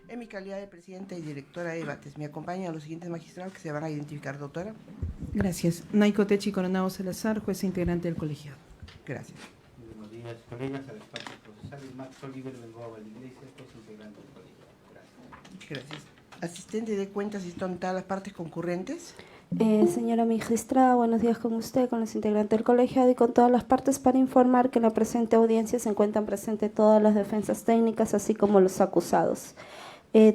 En mi calidad de presidenta y directora de debates, me acompañan los siguientes magistrados que se van a identificar, doctora. Gracias. Naiko Techi Coronado Salazar, juez integrante del colegiado. Gracias. Muy buenos días, colegas, a las partes procesales. Max Oliver Bengoa Valdeiglesias, juez integrante del colegiado. Gracias. Gracias. Asistente de cuentas, ¿están todas las partes concurrentes? Señora magistrada, buenos días con usted, con los integrantes del colegiado y con todas las partes para informar que en la presente audiencia se encuentran presentes todas las defensas técnicas, así como los acusados.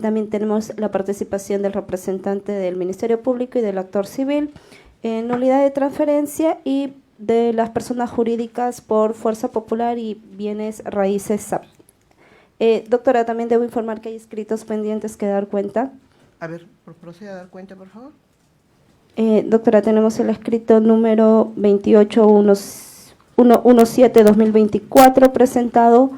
También tenemos la participación del representante del Ministerio Público y del actor civil, nulidad de transferencia y de las personas jurídicas por fuerza popular y bienes raíces SAP. Doctora, también debo informar que hay escritos pendientes que dar cuenta. A ver, proceda a dar cuenta, por favor. Doctora, tenemos el escrito número 28117-2024 presentado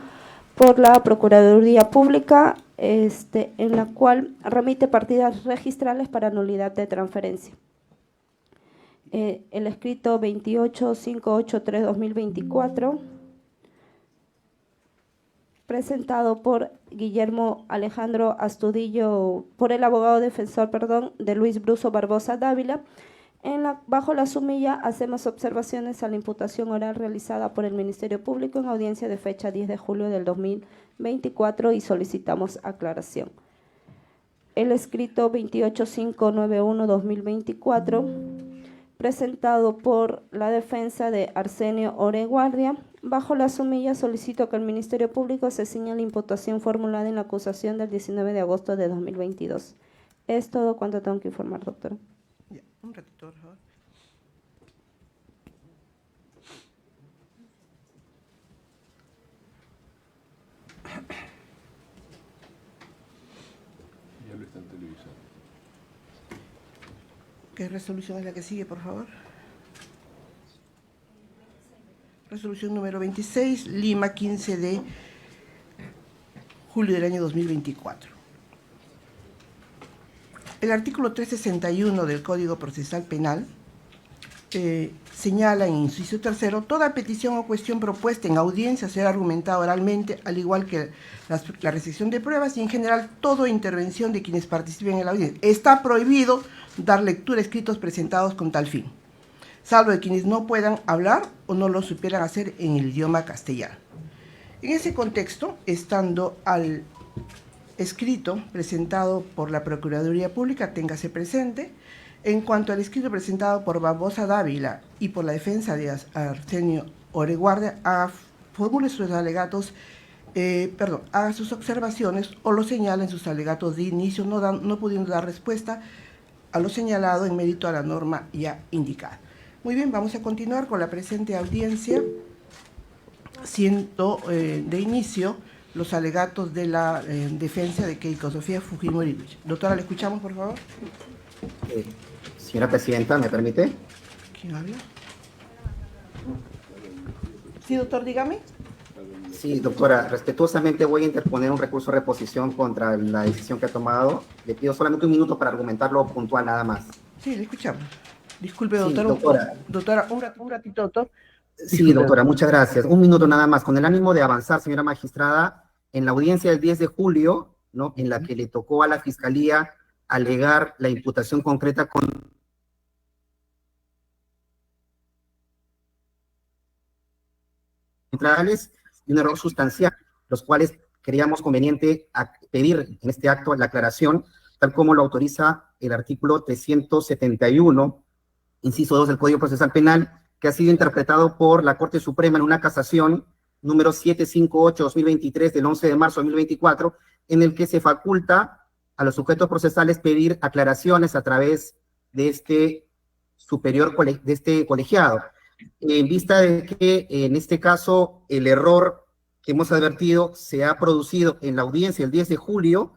por la Procuraduría Pública, en la cual remite partidas registrales para nulidad de transferencia. El escrito 28583-2024 presentado por Guillermo Alejandro Astudillo, por el abogado defensor, de Luis Bruso Barbosa Dávila. Bajo la sumilla hacemos observaciones a la imputación oral realizada por el Ministerio Público en audiencia de fecha 10 de julio del 2024 y solicitamos aclaración. El escrito 28591-2024 presentado por la defensa de Arsenio Oreguardia. Bajo la sumilla solicito que el Ministerio Público se ciña la imputación formulada en la acusación del 19 de agosto de 2022. Es todo cuanto tengo que informar, doctora. Ya, un ratito, por favor. Ya lo están televisando. ¿Qué resolución es la que sigue, por favor? Resolución número 26, Lima, 15 de julio del año 2024. El artículo 361 del Código Procesal Penal señala en inciso tercero: toda petición o cuestión propuesta en audiencia será argumentada oralmente, al igual que la recepción de pruebas y en general toda intervención de quienes participen en la audiencia. Está prohibido dar lectura a escritos presentados con tal fin, salvo de quienes no puedan hablar o no lo supieran hacer en el idioma castellano. En ese contexto, estando al escrito presentado por la Procuraduría Pública, téngase presente. En cuanto al escrito presentado por Barbosa Dávila y por la defensa de Arsenio Oreguardia, formule sus alegatos, haga sus observaciones o lo señala en sus alegatos de inicio, no pudiendo dar respuesta a lo señalado en mérito a la norma ya indicada. Muy bien, vamos a continuar con la presente audiencia, siendo de inicio los alegatos de la defensa de Keiko Sofía Fujimori. Doctora, ¿le escuchamos, por favor? Señora Presidenta, ¿me permite? ¿Quién habla? Sí, doctor, dígame. Sí, doctora, respetuosamente voy a interponer un recurso de reposición contra la decisión que ha tomado. Le pido solamente un minuto para argumentarlo puntual nada más. Sí, le escuchamos. Disculpe, Sí, doctor. doctora. Doctora, un ratito, doctor. Sí, doctora, muchas gracias. Un minuto nada más. Con el ánimo de avanzar, señora magistrada, en la audiencia del 10 de julio, ¿no?, en la que le tocó a la Fiscalía alegar la imputación concreta contra y un error sustancial, los cuales creíamos conveniente pedir en este acto la aclaración, tal como lo autoriza el artículo 371, inciso 2 del Código Procesal Penal, que ha sido interpretado por la Corte Suprema en una casación número 758-2023 del 11 de marzo de 2024, en el que se faculta a los sujetos procesales pedir aclaraciones a través de este colegiado. En vista de que en este caso el error que hemos advertido se ha producido en la audiencia el 10 de julio,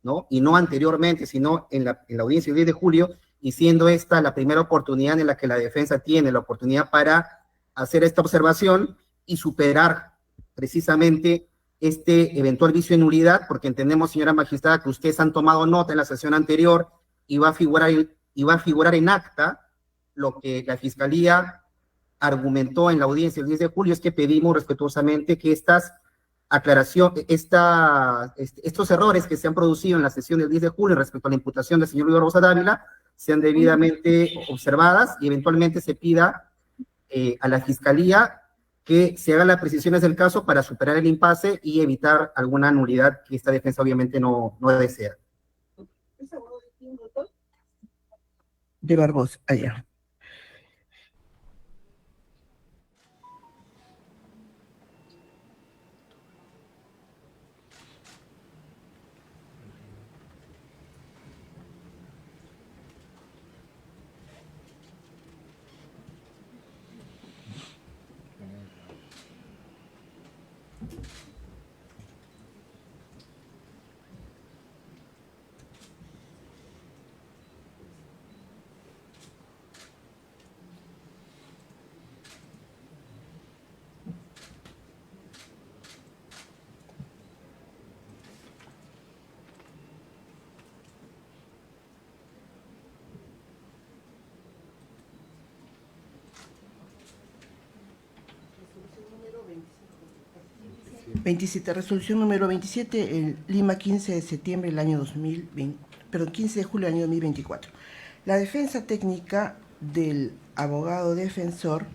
¿no?, y no anteriormente, sino en la audiencia el 10 de julio, y siendo esta la primera oportunidad en la que la defensa tiene la oportunidad para hacer esta observación y superar precisamente este eventual vicio de nulidad, porque entendemos, señora magistrada, que ustedes han tomado nota en la sesión anterior y va a figurar en acta lo que la Fiscalía argumentó en la audiencia el 10 de julio, es que pedimos respetuosamente que estas aclaración, estos errores que se han producido en la sesión del 10 de julio respecto a la imputación del señor Luis Barbosa Dávila sean debidamente observadas y eventualmente se pida a la Fiscalía que se hagan las precisiones del caso para superar el impasse y evitar alguna nulidad que esta defensa obviamente no desea. De Barbosa, allá. Resolución número 27, en Lima, 15 de septiembre del año 2020, perdón, 15 de julio del año 2024. La defensa técnica del abogado defensor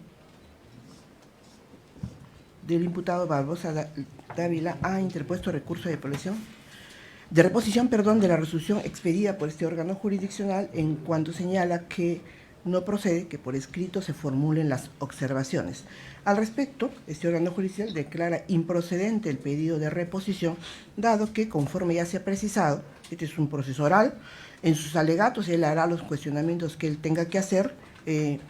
del imputado Barbosa Dávila ha interpuesto recurso de reposición de la resolución expedida por este órgano jurisdiccional en cuanto señala que no procede que por escrito se formulen las observaciones. Al respecto, este órgano judicial declara improcedente el pedido de reposición, dado que, conforme ya se ha precisado, este es un proceso oral, en sus alegatos él hará los cuestionamientos que él tenga que hacer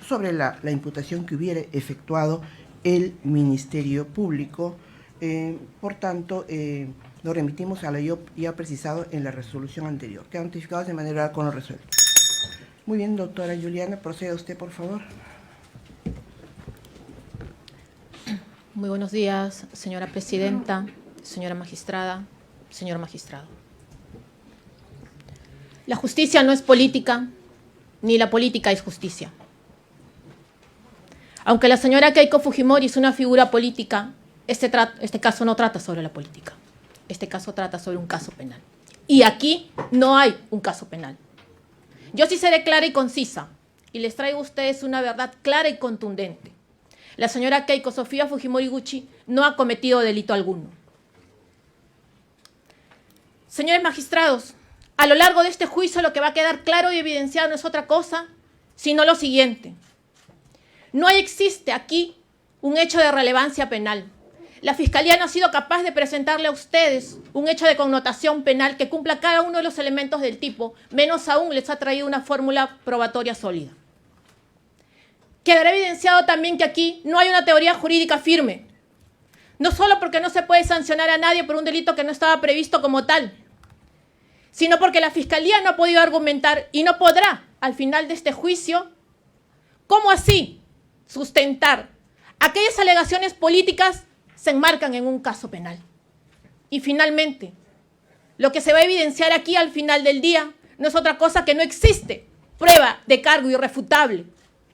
sobre la imputación que hubiere efectuado el Ministerio Público. Por tanto, lo remitimos a lo ya precisado en la resolución anterior. Quedan notificados de manera con lo resuelto. Muy bien, doctora Juliana, proceda usted, por favor. Muy buenos días, señora presidenta, señora magistrada, señor magistrado. La justicia no es política, ni la política es justicia. Aunque la señora Keiko Fujimori es una figura política, este caso no trata sobre la política. Este caso trata sobre un caso penal. Y aquí no hay un caso penal. Yo sí seré clara y concisa, y les traigo a ustedes una verdad clara y contundente. La señora Keiko Sofía Fujimori Gucci no ha cometido delito alguno. Señores magistrados, a lo largo de este juicio lo que va a quedar claro y evidenciado no es otra cosa, sino lo siguiente. No existe aquí un hecho de relevancia penal. La Fiscalía no ha sido capaz de presentarle a ustedes un hecho de connotación penal que cumpla cada uno de los elementos del tipo, menos aún les ha traído una fórmula probatoria sólida. Quedará evidenciado también que aquí no hay una teoría jurídica firme, no solo porque no se puede sancionar a nadie por un delito que no estaba previsto como tal, sino porque la Fiscalía no ha podido argumentar y no podrá, al final de este juicio, ¿cómo así sustentar aquellas alegaciones políticas se enmarcan en un caso penal? Y finalmente, lo que se va a evidenciar aquí al final del día no es otra cosa que no existe prueba de cargo irrefutable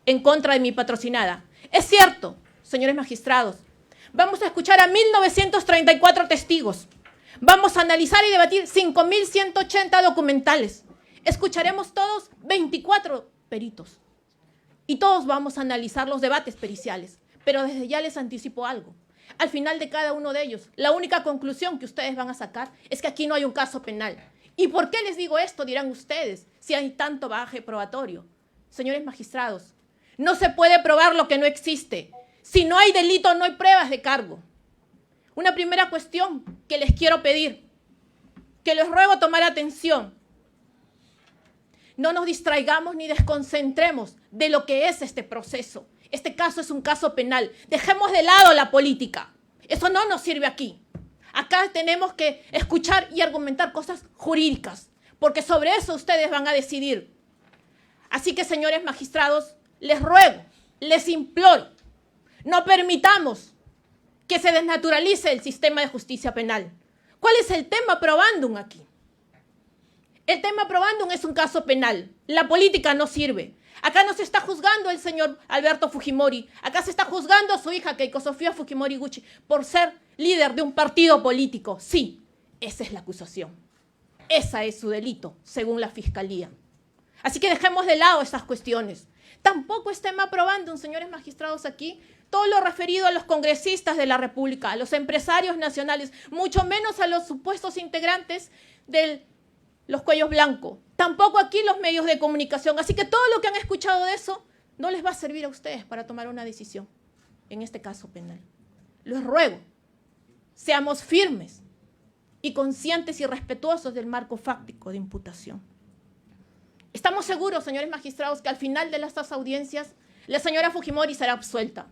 en contra de mi patrocinada. Es cierto, señores magistrados, vamos a escuchar a 1934 testigos, vamos a analizar y debatir 5.180 documentales, escucharemos todos 24 peritos y todos vamos a analizar los debates periciales, pero desde ya les anticipo algo. Al final de cada uno de ellos, la única conclusión que ustedes van a sacar es que aquí no hay un caso penal. ¿Y por qué les digo esto? Dirán ustedes, si hay tanto bagaje probatorio. Señores magistrados, no se puede probar lo que no existe. Si no hay delito, no hay pruebas de cargo. Una primera cuestión que les quiero pedir, que les ruego tomar atención. No nos distraigamos ni desconcentremos de lo que es este proceso. Este caso es un caso penal. Dejemos de lado la política. Eso no nos sirve aquí. Acá tenemos que escuchar y argumentar cosas jurídicas, porque sobre eso ustedes van a decidir. Así que, señores magistrados, les ruego, les imploro, no permitamos que se desnaturalice el sistema de justicia penal. ¿Cuál es el tema probandum aquí? El tema probandum es un caso penal. La política no sirve. Acá no se está juzgando el señor Alberto Fujimori. Acá se está juzgando a su hija Keiko Sofía Fujimori Gucci por ser líder de un partido político. Sí, esa es la acusación. Ese es su delito, según la Fiscalía. Así que dejemos de lado estas cuestiones. Tampoco estén aprobando, señores magistrados, aquí todo lo referido a los congresistas de la República, a los empresarios nacionales, mucho menos a los supuestos integrantes de los cuellos blancos. Tampoco aquí los medios de comunicación. Así que todo lo que han escuchado de eso no les va a servir a ustedes para tomar una decisión, en este caso penal. Les ruego, seamos firmes y conscientes y respetuosos del marco fáctico de imputación. Estamos seguros, señores magistrados, que al final de estas audiencias la señora Fujimori será absuelta.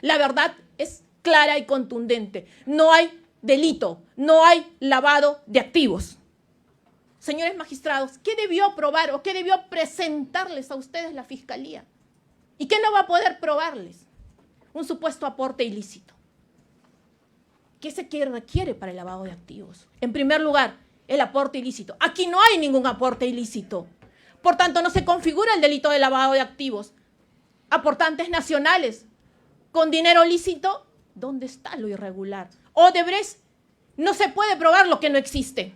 La verdad es clara y contundente. No hay delito, no hay lavado de activos. Señores magistrados, ¿qué debió probar o qué debió presentarles a ustedes la Fiscalía? ¿Y qué no va a poder probarles? Un supuesto aporte ilícito. ¿Qué se requiere para el lavado de activos? En primer lugar, el aporte ilícito. Aquí no hay ningún aporte ilícito. Por tanto, no se configura el delito de lavado de activos. Aportantes nacionales con dinero lícito, ¿dónde está lo irregular? Odebrecht, no se puede probar lo que no existe.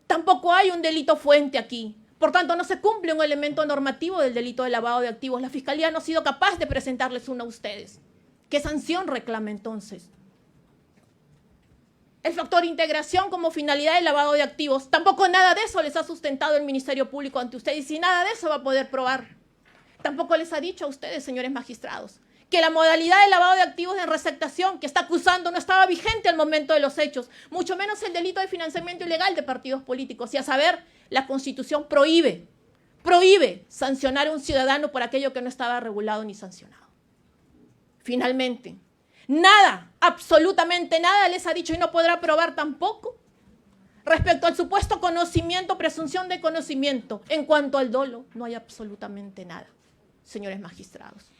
Tampoco hay un delito fuente aquí. Por tanto, no se cumple un elemento normativo del delito de lavado de activos. La Fiscalía no ha sido capaz de presentarles uno a ustedes. ¿Qué sanción reclama entonces? El factor integración como finalidad del lavado de activos. Tampoco nada de eso les ha sustentado el Ministerio Público ante ustedes y nada de eso va a poder probar. Tampoco les ha dicho a ustedes, señores magistrados, que la modalidad de lavado de activos en receptación que está acusando no estaba vigente al momento de los hechos, mucho menos el delito de financiamiento ilegal de partidos políticos. Y a saber, la Constitución prohíbe sancionar a un ciudadano por aquello que no estaba regulado ni sancionado. Finalmente, nada, absolutamente nada les ha dicho y no podrá probar tampoco respecto al supuesto conocimiento, presunción de conocimiento. En cuanto al dolo, no hay absolutamente nada, señores magistrados.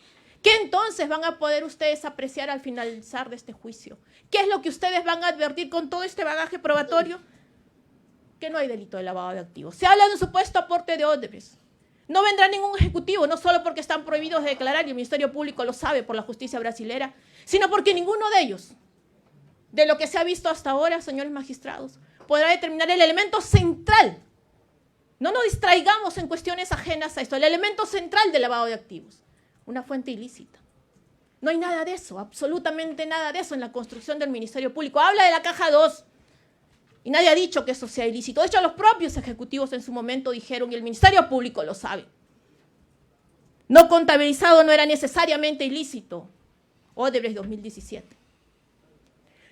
¿Qué entonces van a poder ustedes apreciar al finalizar de este juicio? ¿Qué es lo que ustedes van a advertir con todo este bagaje probatorio? Que no hay delito de lavado de activos. Se habla de un supuesto aporte de Odebrecht. No vendrá ningún ejecutivo, no solo porque están prohibidos de declarar y el Ministerio Público lo sabe por la justicia brasilera, sino porque ninguno de ellos, de lo que se ha visto hasta ahora, señores magistrados, podrá determinar el elemento central. No nos distraigamos en cuestiones ajenas a esto. El elemento central del lavado de activos, una fuente ilícita. No hay nada de eso, absolutamente nada de eso en la construcción del Ministerio Público. Habla de la caja 2 y nadie ha dicho que eso sea ilícito. De hecho, los propios ejecutivos en su momento dijeron y el Ministerio Público lo sabe. No contabilizado no era necesariamente ilícito. Odebrecht 2017.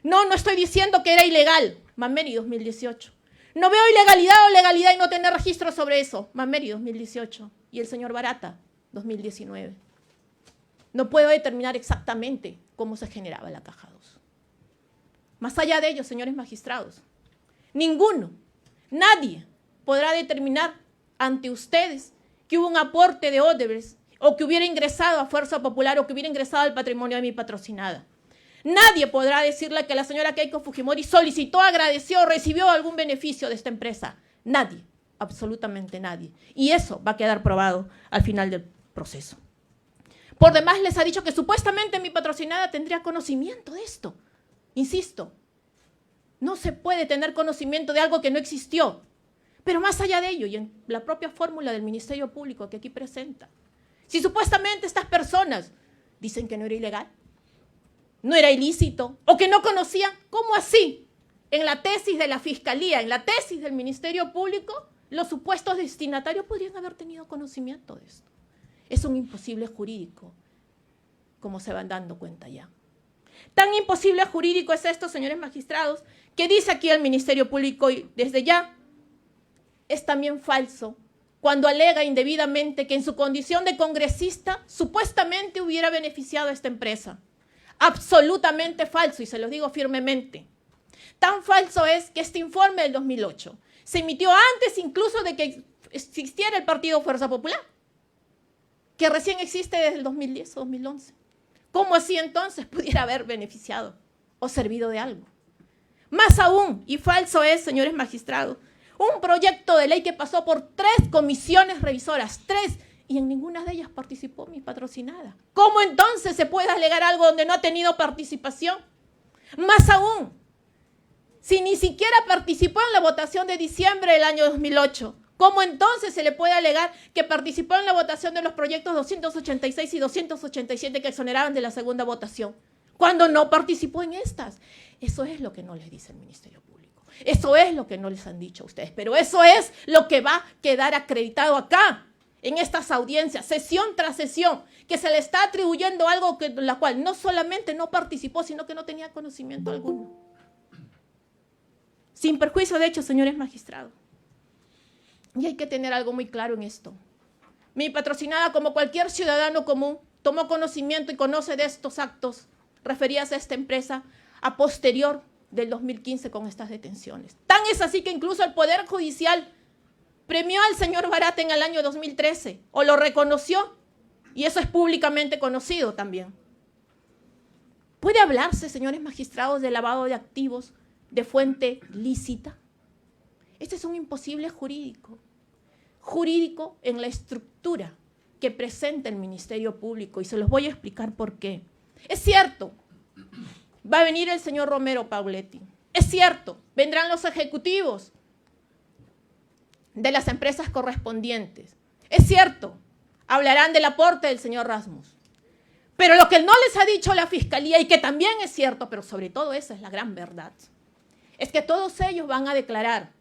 No estoy diciendo que era ilegal. Mameri 2018. No veo ilegalidad o legalidad y no tener registro sobre eso. Mameri 2018. Y el señor Barata 2019. No puedo determinar exactamente cómo se generaba la caja 2. Más allá de ello, señores magistrados, ninguno, nadie podrá determinar ante ustedes que hubo un aporte de Odebrecht o que hubiera ingresado a Fuerza Popular o que hubiera ingresado al patrimonio de mi patrocinada. Nadie podrá decirle que la señora Keiko Fujimori solicitó, agradeció o recibió algún beneficio de esta empresa. Nadie, absolutamente nadie. Y eso va a quedar probado al final del proceso. Por demás, les ha dicho que supuestamente mi patrocinada tendría conocimiento de esto. Insisto, no se puede tener conocimiento de algo que no existió. Pero más allá de ello, y en la propia fórmula del Ministerio Público que aquí presenta, si supuestamente estas personas dicen que no era ilegal, no era ilícito, o que no conocían, ¿cómo así? En la tesis de la Fiscalía, en la tesis del Ministerio Público, los supuestos destinatarios podrían haber tenido conocimiento de esto. Es un imposible jurídico, como se van dando cuenta ya. Tan imposible jurídico es esto, señores magistrados, que dice aquí el Ministerio Público y desde ya es también falso cuando alega indebidamente que en su condición de congresista supuestamente hubiera beneficiado a esta empresa. Absolutamente falso, y se los digo firmemente. Tan falso es que este informe del 2008 se emitió antes incluso de que existiera el Partido Fuerza Popular, que recién existe desde el 2010 o 2011. ¿Cómo así entonces pudiera haber beneficiado o servido de algo? Más aún, y falso es, señores magistrados, un proyecto de ley que pasó por 3 comisiones revisoras, 3, Y en ninguna de ellas participó mi patrocinada. ¿Cómo entonces se puede alegar algo donde no ha tenido participación? Más aún, si ni siquiera participó en la votación de diciembre del año 2008, ¿cómo entonces se le puede alegar que participó en la votación de los proyectos 286 y 287 que exoneraban de la segunda votación, cuando no participó en estas? Eso es lo que no les dice el Ministerio Público. Eso es lo que no les han dicho a ustedes. Pero eso es lo que va a quedar acreditado acá, en estas audiencias, sesión tras sesión, que se le está atribuyendo algo que la cual no solamente no participó, sino que no tenía conocimiento alguno. Sin perjuicio de hecho, señores magistrados. Y hay que tener algo muy claro en esto. Mi patrocinada, como cualquier ciudadano común, tomó conocimiento y conoce de estos actos referidos a esta empresa a posterior del 2015 con estas detenciones. Tan es así que incluso el Poder Judicial premió al señor Barata en el año 2013, o lo reconoció, y eso es públicamente conocido también. ¿Puede hablarse, señores magistrados, de lavado de activos de fuente lícita? Este es un imposible jurídico en la estructura que presenta el Ministerio Público, y se los voy a explicar por qué. Es cierto, va a venir el señor Romero Pauletti. Es cierto, vendrán los ejecutivos de las empresas correspondientes. Es cierto, hablarán del aporte del señor Rasmus. Pero lo que no les ha dicho la Fiscalía, y que también es cierto, pero sobre todo esa es la gran verdad, es que todos ellos van a declarar,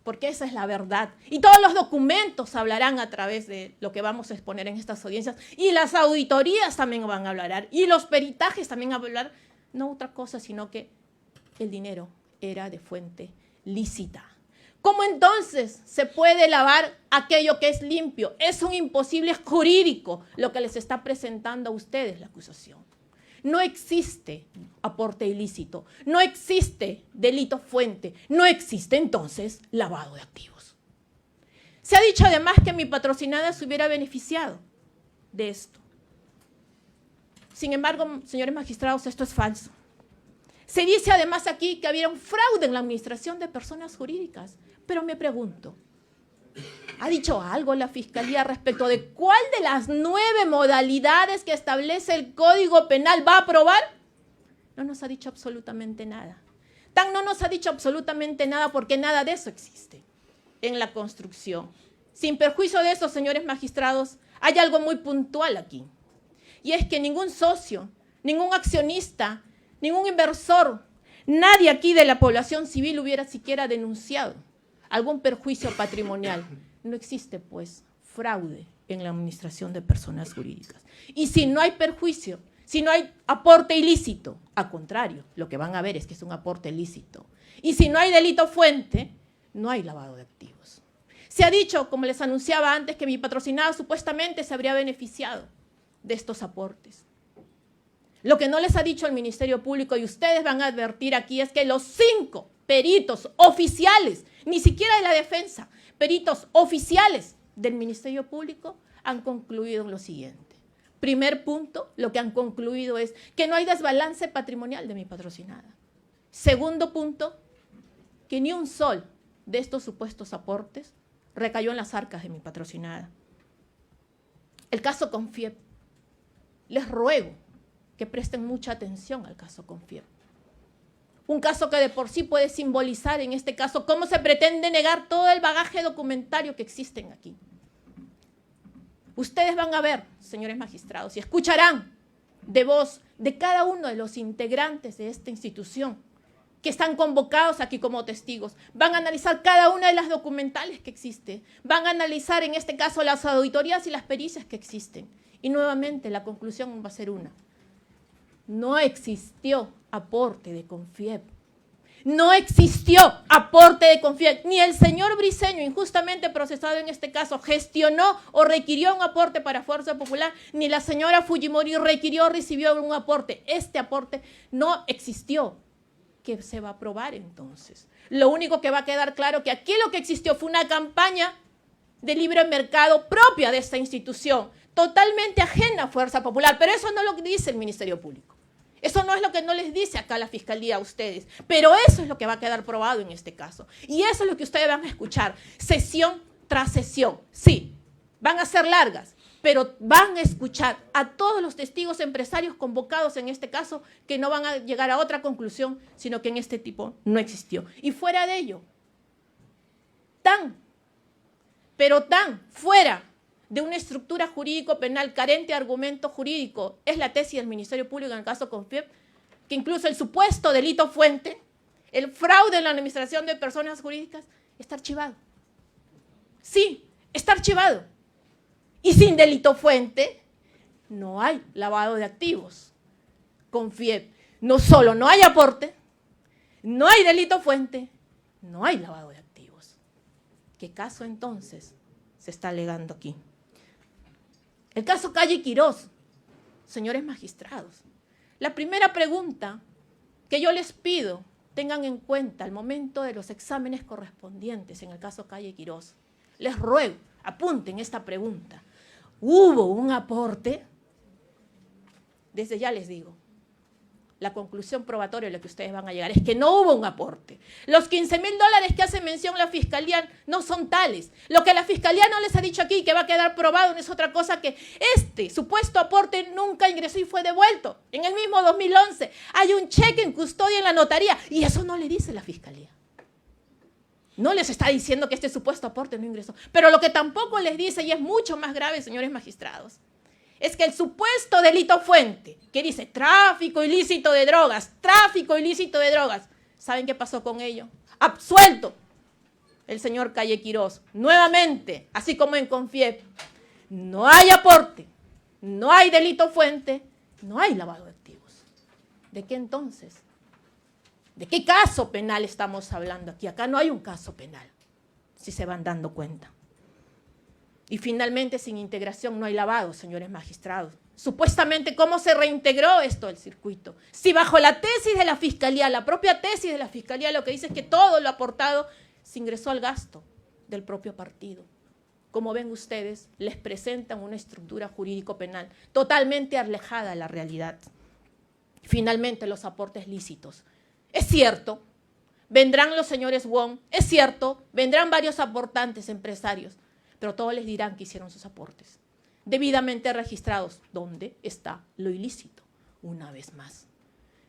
porque esa es la verdad. Y todos los documentos hablarán a través de lo que vamos a exponer en estas audiencias. Y las auditorías también van a hablar. Y los peritajes también van a hablar. No otra cosa, sino que el dinero era de fuente lícita. ¿Cómo entonces se puede lavar aquello que es limpio? Es un imposible jurídico lo que les está presentando a ustedes la acusación. No existe aporte ilícito, no existe delito fuente, no existe entonces lavado de activos. Se ha dicho además que mi patrocinada se hubiera beneficiado de esto. Sin embargo, señores magistrados, esto es falso. Se dice además aquí que había un fraude en la administración de personas jurídicas, pero me pregunto, ¿ha dicho algo la Fiscalía respecto de cuál de las 9 modalidades que establece el Código Penal va a aprobar? No nos ha dicho absolutamente nada. No nos ha dicho absolutamente nada porque nada de eso existe en la construcción. Sin perjuicio de eso, señores magistrados, hay algo muy puntual aquí. Y es que ningún socio, ningún accionista, ningún inversor, nadie aquí de la población civil hubiera siquiera denunciado algún perjuicio patrimonial. No existe, pues, fraude en la administración de personas jurídicas. Y si no hay perjuicio, si no hay aporte ilícito, al contrario, lo que van a ver es que es un aporte lícito. Y si no hay delito fuente, no hay lavado de activos. Se ha dicho, como les anunciaba antes, que mi patrocinada supuestamente se habría beneficiado de estos aportes. Lo que no les ha dicho el Ministerio Público, y ustedes van a advertir aquí, es que los 5 peritos oficiales, ni siquiera de la defensa, peritos oficiales del Ministerio Público han concluido lo siguiente. Primer punto, lo que han concluido es que no hay desbalance patrimonial de mi patrocinada. Segundo punto, que ni un sol de estos supuestos aportes recayó en las arcas de mi patrocinada. El caso Confiep. Les ruego que presten mucha atención al caso Confiep. Un caso que de por sí puede simbolizar en este caso cómo se pretende negar todo el bagaje documentario que existen aquí. Ustedes van a ver, señores magistrados, y escucharán de voz de cada uno de los integrantes de esta institución que están convocados aquí como testigos. Van a analizar cada una de las documentales que existen. Van a analizar en este caso las auditorías y las pericias que existen. Y nuevamente la conclusión va a ser una. No existió aporte de Confiep. No existió aporte de Confiep. Ni el señor Briceño, injustamente procesado en este caso, gestionó o requirió un aporte para Fuerza Popular, ni la señora Fujimori requirió o recibió un aporte. Este aporte no existió. ¿Qué se va a aprobar entonces? Lo único que va a quedar claro que aquí lo que existió fue una campaña de libre mercado propia de esta institución, totalmente ajena a Fuerza Popular, pero eso no es lo que dice el Ministerio Público. Eso no es lo que no les dice acá la Fiscalía a ustedes, pero eso es lo que va a quedar probado en este caso. Y eso es lo que ustedes van a escuchar, sesión tras sesión. Sí, van a ser largas, pero van a escuchar a todos los testigos empresarios convocados en este caso que no van a llegar a otra conclusión, sino que en este tipo no existió. Y fuera de ello, pero tan fuera de una estructura jurídico-penal carente de argumento jurídico es la tesis del Ministerio Público en el caso Confiep, que incluso el supuesto delito fuente, el fraude en la administración de personas jurídicas, está archivado. Sí, está archivado. Y sin delito fuente no hay lavado de activos. Confiep, no solo no hay aporte, no hay delito fuente, no hay lavado de activos. ¿Qué caso entonces se está alegando aquí? El caso Calle Quirós, señores magistrados. La primera pregunta que yo les pido tengan en cuenta al momento de los exámenes correspondientes en el caso Calle Quirós. Les ruego, apunten esta pregunta. ¿Hubo un aporte? Desde ya les digo, la conclusión probatoria a la que ustedes van a llegar es que no hubo un aporte. Los $15.000 que hace mención la Fiscalía no son tales. Lo que la Fiscalía no les ha dicho aquí, que va a quedar probado, no es otra cosa que este supuesto aporte nunca ingresó y fue devuelto. En el mismo 2011 hay un cheque en custodia en la notaría y eso no le dice la Fiscalía. No les está diciendo que este supuesto aporte no ingresó. Pero lo que tampoco les dice, y es mucho más grave, señores magistrados, es que el supuesto delito fuente, que dice tráfico ilícito de drogas, ¿saben qué pasó con ello? Absuelto el señor Calle Quirós. Nuevamente, así como en Confiep, no hay aporte, no hay delito fuente, no hay lavado de activos. ¿De qué entonces? ¿De qué caso penal estamos hablando aquí? Acá no hay un caso penal, si se van dando cuenta. Y finalmente, sin integración no hay lavado, señores magistrados. Supuestamente, ¿cómo se reintegró esto del circuito? Si bajo la tesis de la Fiscalía, la propia tesis de la Fiscalía, lo que dice es que todo lo aportado se ingresó al gasto del propio partido. Como ven ustedes, les presentan una estructura jurídico-penal totalmente alejada de la realidad. Finalmente, los aportes lícitos. Es cierto, vendrán los señores Wong, es cierto, vendrán varios aportantes empresarios, pero todos les dirán que hicieron sus aportes debidamente registrados. ¿Dónde está lo ilícito? Una vez más,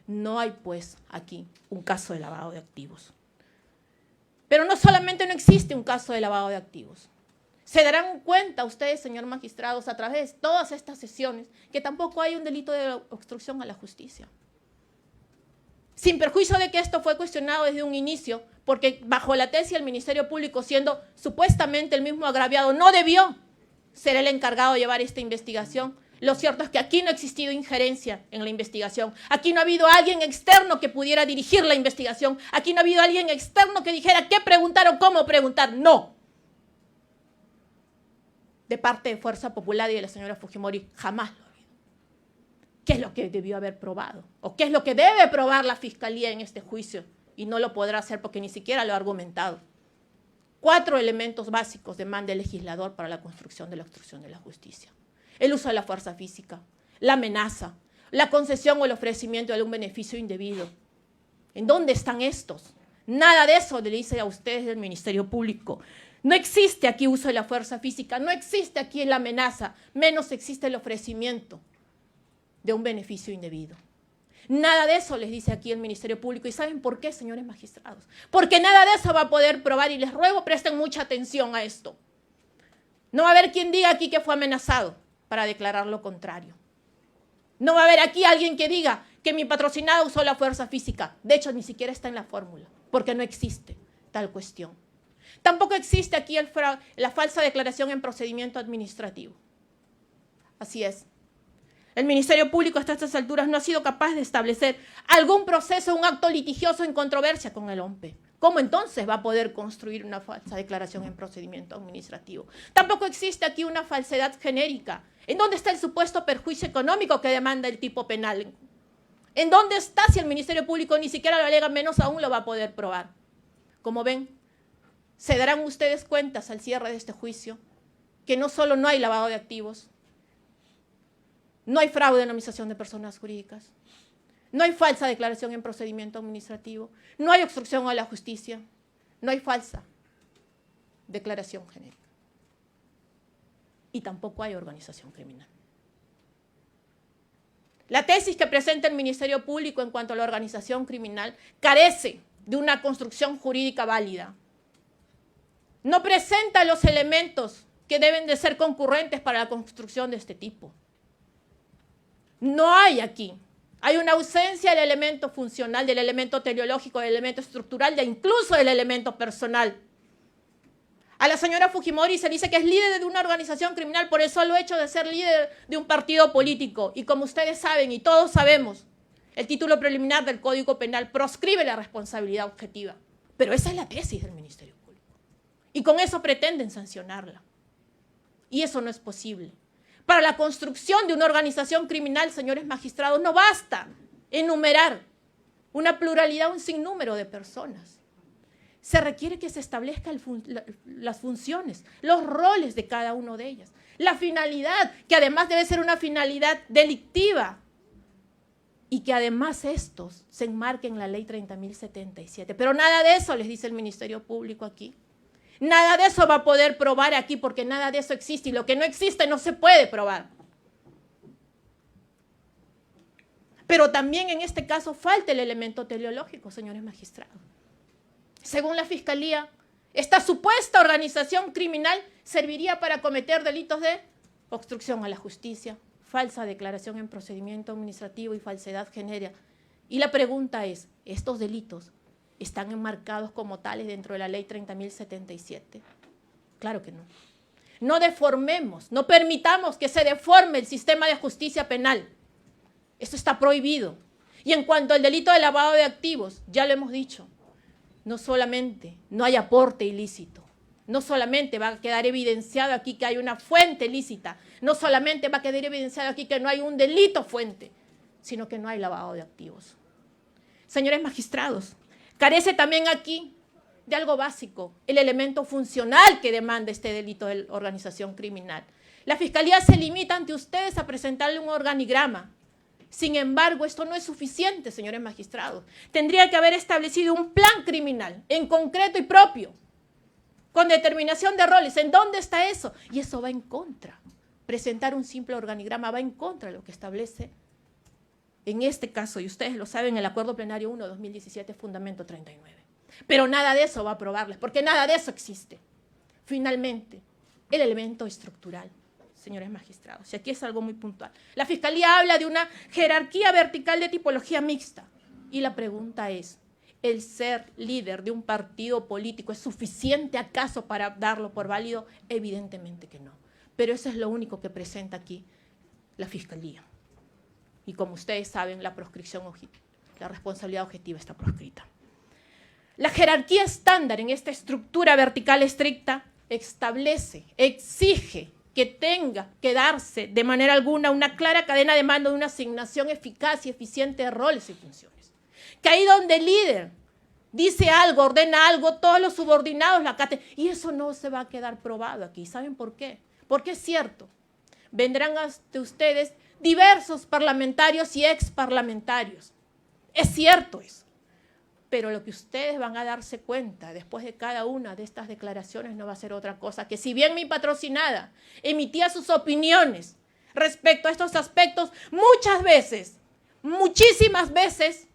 no hay pues aquí un caso de lavado de activos. Pero no solamente no existe un caso de lavado de activos. Se darán cuenta ustedes, señor magistrados, a través de todas estas sesiones, que tampoco hay un delito de obstrucción a la justicia. Sin perjuicio de que esto fue cuestionado desde un inicio, porque bajo la tesis del Ministerio Público, siendo supuestamente el mismo agraviado, no debió ser el encargado de llevar esta investigación. Lo cierto es que aquí no ha existido injerencia en la investigación. Aquí no ha habido alguien externo que pudiera dirigir la investigación. Aquí no ha habido alguien externo que dijera qué preguntar o cómo preguntar. No. De parte de Fuerza Popular y de la señora Fujimori, jamás lo ha habido. ¿Qué es lo que debió haber probado? ¿O qué es lo que debe probar la Fiscalía en este juicio? Y no lo podrá hacer porque ni siquiera lo ha argumentado. 4 elementos básicos demanda el legislador para la construcción de la obstrucción de la justicia. El uso de la fuerza física, la amenaza, la concesión o el ofrecimiento de un beneficio indebido. ¿En dónde están estos? Nada de eso le dice a ustedes del Ministerio Público. No existe aquí uso de la fuerza física, no existe aquí la amenaza, menos existe el ofrecimiento de un beneficio indebido. Nada de eso les dice aquí el Ministerio Público. ¿Y saben por qué, señores magistrados? Porque nada de eso va a poder probar y les ruego presten mucha atención a esto. No va a haber quien diga aquí que fue amenazado para declarar lo contrario. No va a haber aquí alguien que diga que mi patrocinado usó la fuerza física. De hecho, ni siquiera está en la fórmula, porque no existe tal cuestión. Tampoco existe aquí la falsa declaración en procedimiento administrativo. Así es. El Ministerio Público hasta estas alturas no ha sido capaz de establecer algún proceso, un acto litigioso en controversia con el OMPE. ¿Cómo entonces va a poder construir una falsa declaración en procedimiento administrativo? Tampoco existe aquí una falsedad genérica. ¿En dónde está el supuesto perjuicio económico que demanda el tipo penal? ¿En dónde está si el Ministerio Público ni siquiera lo alega, menos aún lo va a poder probar? Como ven, se darán ustedes cuentas al cierre de este juicio que no solo no hay lavado de activos, no hay fraude en omisión de personas jurídicas, no hay falsa declaración en procedimiento administrativo, no hay obstrucción a la justicia, no hay falsa declaración genérica. y tampoco hay organización criminal. La tesis que presenta el Ministerio Público en cuanto a la organización criminal carece de una construcción jurídica válida. No presenta los elementos que deben de ser concurrentes para la construcción de este tipo. No hay aquí. Hay una ausencia del elemento funcional, del elemento teleológico, del elemento estructural, de incluso del elemento personal. A la señora Fujimori se dice que es líder de una organización criminal por el solo hecho de ser líder de un partido político. Y como ustedes saben y todos sabemos, el título preliminar del Código Penal proscribe la responsabilidad objetiva. Pero esa es la tesis del Ministerio Público. Y con eso pretenden sancionarla. Y eso no es posible. Para la construcción de una organización criminal, señores magistrados, no basta enumerar una pluralidad, un sinnúmero de personas. Se requiere que se establezcan las funciones, los roles de cada uno de ellas. La finalidad, que además debe ser una finalidad delictiva. Y que además estos se enmarquen en la ley 30.077. Pero nada de eso les dice el Ministerio Público aquí. Nada de eso va a poder probar aquí porque nada de eso existe. Y lo que no existe no se puede probar. Pero también en este caso falta el elemento teleológico, señores magistrados. Según la Fiscalía, esta supuesta organización criminal serviría para cometer delitos de obstrucción a la justicia, falsa declaración en procedimiento administrativo y falsedad genérica. Y la pregunta es, ¿estos delitos están enmarcados como tales dentro de la ley 30.077? Claro que no. No deformemos, no permitamos que se deforme el sistema de justicia penal. Esto está prohibido. Y en cuanto al delito de lavado de activos, ya lo hemos dicho, no solamente no hay aporte ilícito, no solamente va a quedar evidenciado aquí que hay una fuente ilícita, no solamente va a quedar evidenciado aquí que no hay un delito fuente, sino que no hay lavado de activos. Señores magistrados, carece también aquí de algo básico, el elemento funcional que demanda este delito de organización criminal. La Fiscalía se limita ante ustedes a presentarle un organigrama. Sin embargo, esto no es suficiente, señores magistrados. Tendría que haber establecido un plan criminal, en concreto y propio, con determinación de roles. ¿En dónde está eso? Y eso va en contra. Presentar un simple organigrama va en contra de lo que establece, en este caso, y ustedes lo saben, el Acuerdo Plenario 1 de 2017, Fundamento 39. Pero nada de eso va a probarles, porque nada de eso existe. Finalmente, el elemento estructural. Señores magistrados, y aquí es algo muy puntual. La Fiscalía habla de una jerarquía vertical de tipología mixta. Y la pregunta es, ¿el ser líder de un partido político es suficiente acaso para darlo por válido? Evidentemente que no. Pero eso es lo único que presenta aquí la Fiscalía. Y como ustedes saben, la proscripción, la responsabilidad objetiva está proscrita. La jerarquía estándar en esta estructura vertical estricta establece, exige que tenga que darse de manera alguna una clara cadena de mando de una asignación eficaz y eficiente de roles y funciones. Que ahí donde el líder dice algo, ordena algo, todos los subordinados la acaten. Y eso no se va a quedar probado aquí. ¿Saben por qué? Porque es cierto, vendrán hasta ustedes diversos parlamentarios y exparlamentarios. Es cierto eso. Pero lo que ustedes van a darse cuenta después de cada una de estas declaraciones no va a ser otra cosa que si bien mi patrocinada emitía sus opiniones respecto a estos aspectos, muchas veces, muchísimas veces,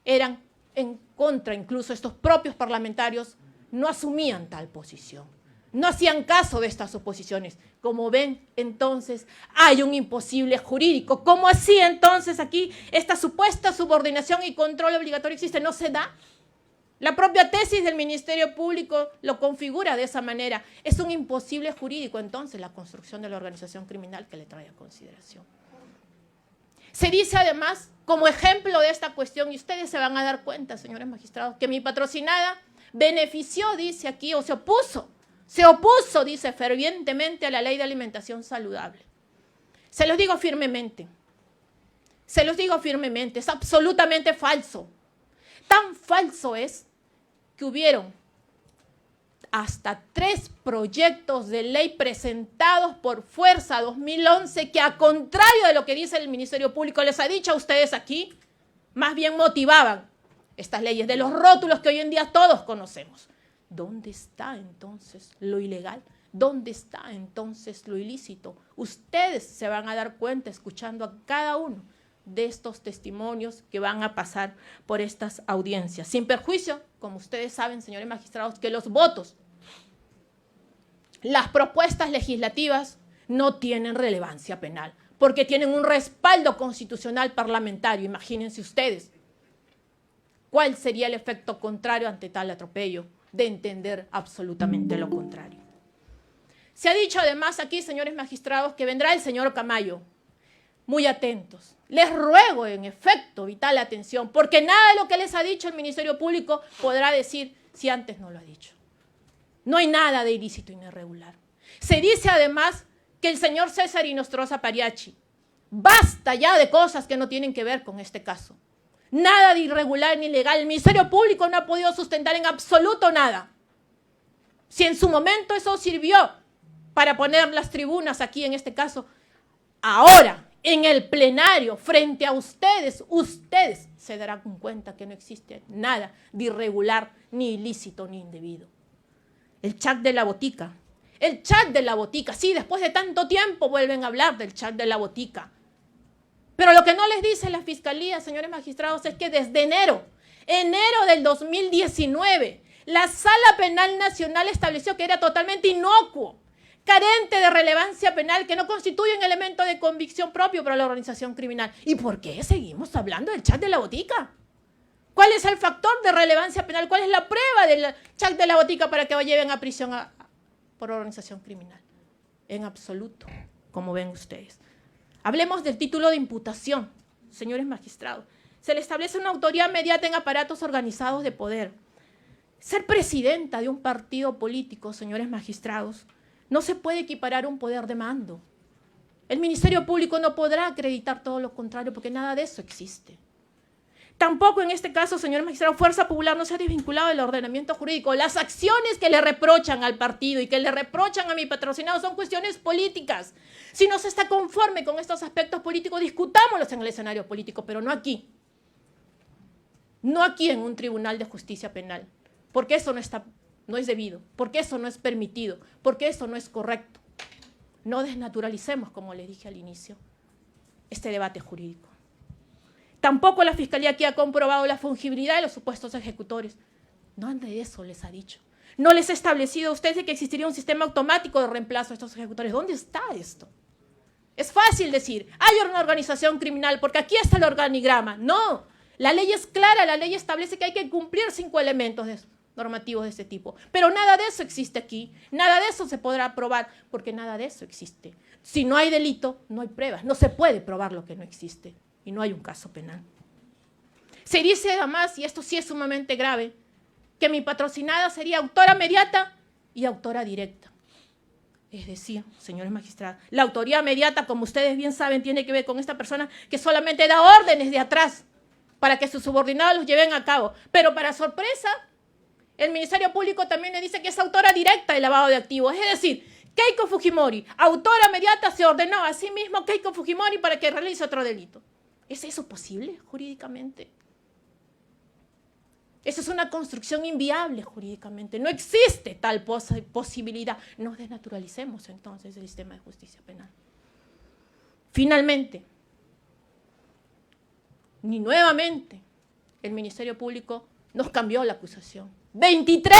eran en contra, incluso estos propios parlamentarios no asumían tal posición, no hacían caso de estas oposiciones. Como ven, entonces, hay un imposible jurídico. ¿Cómo así entonces aquí esta supuesta subordinación y control obligatorio existe? No se da. La propia tesis del Ministerio Público lo configura de esa manera. Es un imposible jurídico entonces la construcción de la organización criminal que le trae a consideración. Se dice además, como ejemplo de esta cuestión, y ustedes se van a dar cuenta, señores magistrados, que mi patrocinada benefició, dice aquí, o se opuso, dice, fervientemente a la ley de alimentación saludable. Se los digo firmemente, es absolutamente falso. Tan falso es que hubieron hasta 3 proyectos de ley presentados por Fuerza 2011 que, a contrario de lo que dice el Ministerio Público, les ha dicho a ustedes aquí, más bien motivaban estas leyes de los rótulos que hoy en día todos conocemos. ¿Dónde está entonces lo ilegal? ¿Dónde está entonces lo ilícito? Ustedes se van a dar cuenta escuchando a cada uno de estos testimonios que van a pasar por estas audiencias. Sin perjuicio, como ustedes saben, señores magistrados, que los votos, las propuestas legislativas no tienen relevancia penal, porque tienen un respaldo constitucional parlamentario. Imagínense ustedes cuál sería el efecto contrario ante tal atropello de entender absolutamente lo contrario. Se ha dicho además aquí, señores magistrados, que vendrá el señor Camayo. Muy atentos. Les ruego, en efecto, vital atención, porque nada de lo que les ha dicho el Ministerio Público podrá decir si antes no lo ha dicho. No hay nada de ilícito ni irregular. Se dice además que el señor César Inostroza Pariachi, basta ya de cosas que no tienen que ver con este caso. Nada de irregular ni ilegal. El Ministerio Público no ha podido sustentar en absoluto nada. Si en su momento eso sirvió para poner las tribunas aquí en este caso, ahora en el plenario, frente a ustedes, ustedes se darán cuenta que no existe nada de irregular, ni ilícito, ni indebido. El chat de la botica. El chat de la botica. Sí, después de tanto tiempo vuelven a hablar del chat de la botica. Pero lo que no les dice la Fiscalía, señores magistrados, es que desde enero del 2019, la Sala Penal Nacional estableció que era totalmente inocuo, carente de relevancia penal, que no constituye un elemento de convicción propio para la organización criminal. ¿Y por qué seguimos hablando del chat de la botica? ¿Cuál es el factor de relevancia penal? ¿Cuál es la prueba del chat de la botica para que lleven a prisión por organización criminal? En absoluto, como ven ustedes. Hablemos del título de imputación, señores magistrados. Se le establece una autoridad mediata en aparatos organizados de poder. Ser presidenta de un partido político, señores magistrados, no se puede equiparar a un poder de mando. El Ministerio Público no podrá acreditar todo lo contrario porque nada de eso existe. Tampoco en este caso, señor magistrado, Fuerza Popular no se ha desvinculado del ordenamiento jurídico. Las acciones que le reprochan al partido y que le reprochan a mi patrocinado son cuestiones políticas. Si no se está conforme con estos aspectos políticos, discutámoslos en el escenario político, pero no aquí. No aquí en un tribunal de justicia penal, porque eso no es debido, porque eso no es permitido, porque eso no es correcto. No desnaturalicemos, como les dije al inicio, este debate jurídico. Tampoco la Fiscalía aquí ha comprobado la fungibilidad de los supuestos ejecutores. No de eso les ha dicho. No les ha establecido a ustedes de que existiría un sistema automático de reemplazo de estos ejecutores. ¿Dónde está esto? Es fácil decir, hay una organización criminal porque aquí está el organigrama. No, la ley es clara, la ley establece que hay que cumplir 5 elementos normativos de este tipo. Pero nada de eso existe aquí, nada de eso se podrá probar, porque nada de eso existe. Si no hay delito, no hay pruebas, no se puede probar lo que no existe. Y no hay un caso penal. Se dice además, y esto sí es sumamente grave, que mi patrocinada sería autora mediata y autora directa. Es decir, señores magistrados, la autoría mediata, como ustedes bien saben, tiene que ver con esta persona que solamente da órdenes de atrás para que sus subordinados los lleven a cabo. Pero para sorpresa, el Ministerio Público también le dice que es autora directa del lavado de activos. Es decir, Keiko Fujimori, autora mediata, se ordenó a sí mismo Keiko Fujimori para que realice otro delito. ¿Es eso posible jurídicamente? Eso es una construcción inviable jurídicamente. No existe tal posibilidad. No desnaturalicemos entonces el sistema de justicia penal. Finalmente, ni nuevamente, el Ministerio Público nos cambió la acusación. 23,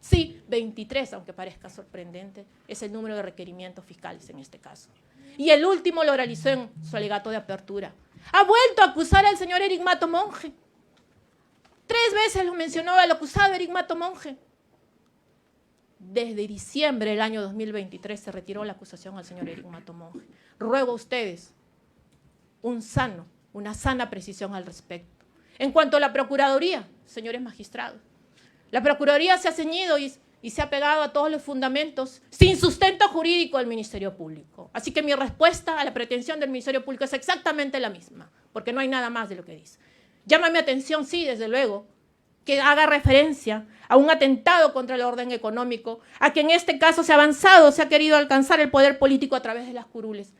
sí, 23, aunque parezca sorprendente, es el número de requerimientos fiscales en este caso. Y el último lo realizó en su alegato de apertura. Ha vuelto a acusar al señor Eric Mato Monge. 3 veces lo mencionó el acusado Eric Mato Monge. Desde diciembre del año 2023 se retiró la acusación al señor Eric Mato Monge. Ruego a ustedes una sana precisión al respecto. En cuanto a la Procuraduría, señores magistrados, la Procuraduría se ha ceñido y se ha pegado a todos los fundamentos sin sustento jurídico del Ministerio Público. Así que mi respuesta a la pretensión del Ministerio Público es exactamente la misma, porque no hay nada más de lo que dice. Llama mi atención, sí, desde luego, que haga referencia a un atentado contra el orden económico, a que en este caso se ha avanzado, se ha querido alcanzar el poder político a través de las curules.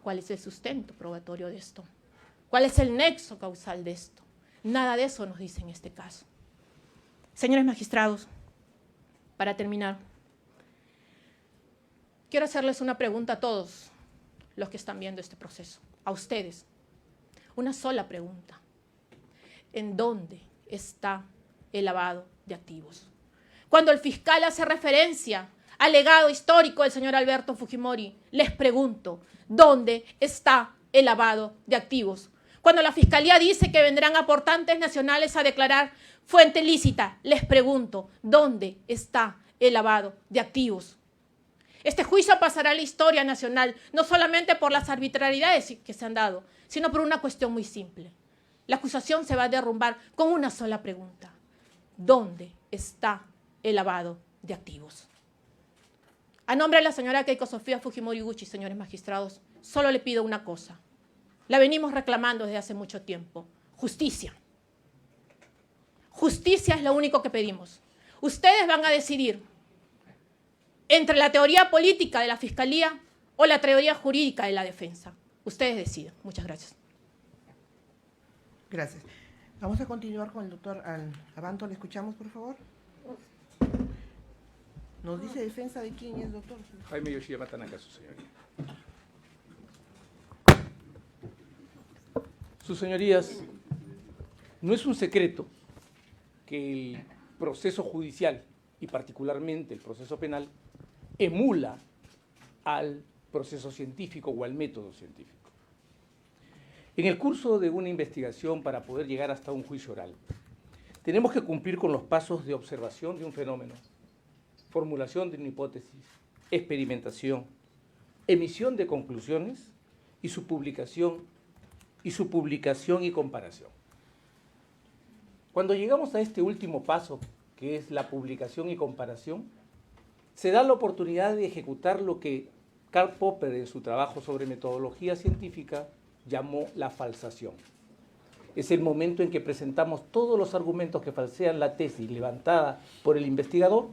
¿Cuál es el sustento probatorio de esto? ¿Cuál es el nexo causal de esto? Nada de eso nos dice en este caso. Señores magistrados, para terminar, quiero hacerles una pregunta a todos los que están viendo este proceso, a ustedes. Una sola pregunta. ¿En dónde está el lavado de activos? Cuando el fiscal hace referencia al legado histórico del señor Alberto Fujimori, les pregunto, ¿dónde está el lavado de activos? Cuando la fiscalía dice que vendrán aportantes nacionales a declarar fuente lícita, les pregunto, ¿dónde está el lavado de activos? Este juicio pasará a la historia nacional, no solamente por las arbitrariedades que se han dado, sino por una cuestión muy simple. La acusación se va a derrumbar con una sola pregunta. ¿Dónde está el lavado de activos? A nombre de la señora Keiko Sofía Fujimori Gucci, señores magistrados, solo le pido una cosa. La venimos reclamando desde hace mucho tiempo. Justicia. Justicia es lo único que pedimos. Ustedes van a decidir entre la teoría política de la Fiscalía o la teoría jurídica de la defensa. Ustedes deciden. Muchas gracias. Gracias. Vamos a continuar con el doctor Abanto. ¿Le escuchamos, por favor? Nos dice defensa de quién es, doctor. Jaime Yoshiyama Tanaka, su señoría. Sus señorías, no es un secreto que el proceso judicial y particularmente el proceso penal emula al proceso científico o al método científico. En el curso de una investigación para poder llegar hasta un juicio oral, tenemos que cumplir con los pasos de observación de un fenómeno, formulación de una hipótesis, experimentación, emisión de conclusiones y su publicación y comparación. Cuando llegamos a este último paso, que es la publicación y comparación, se da la oportunidad de ejecutar lo que Karl Popper en su trabajo sobre metodología científica llamó la falsación. Es el momento en que presentamos todos los argumentos que falsean la tesis levantada por el investigador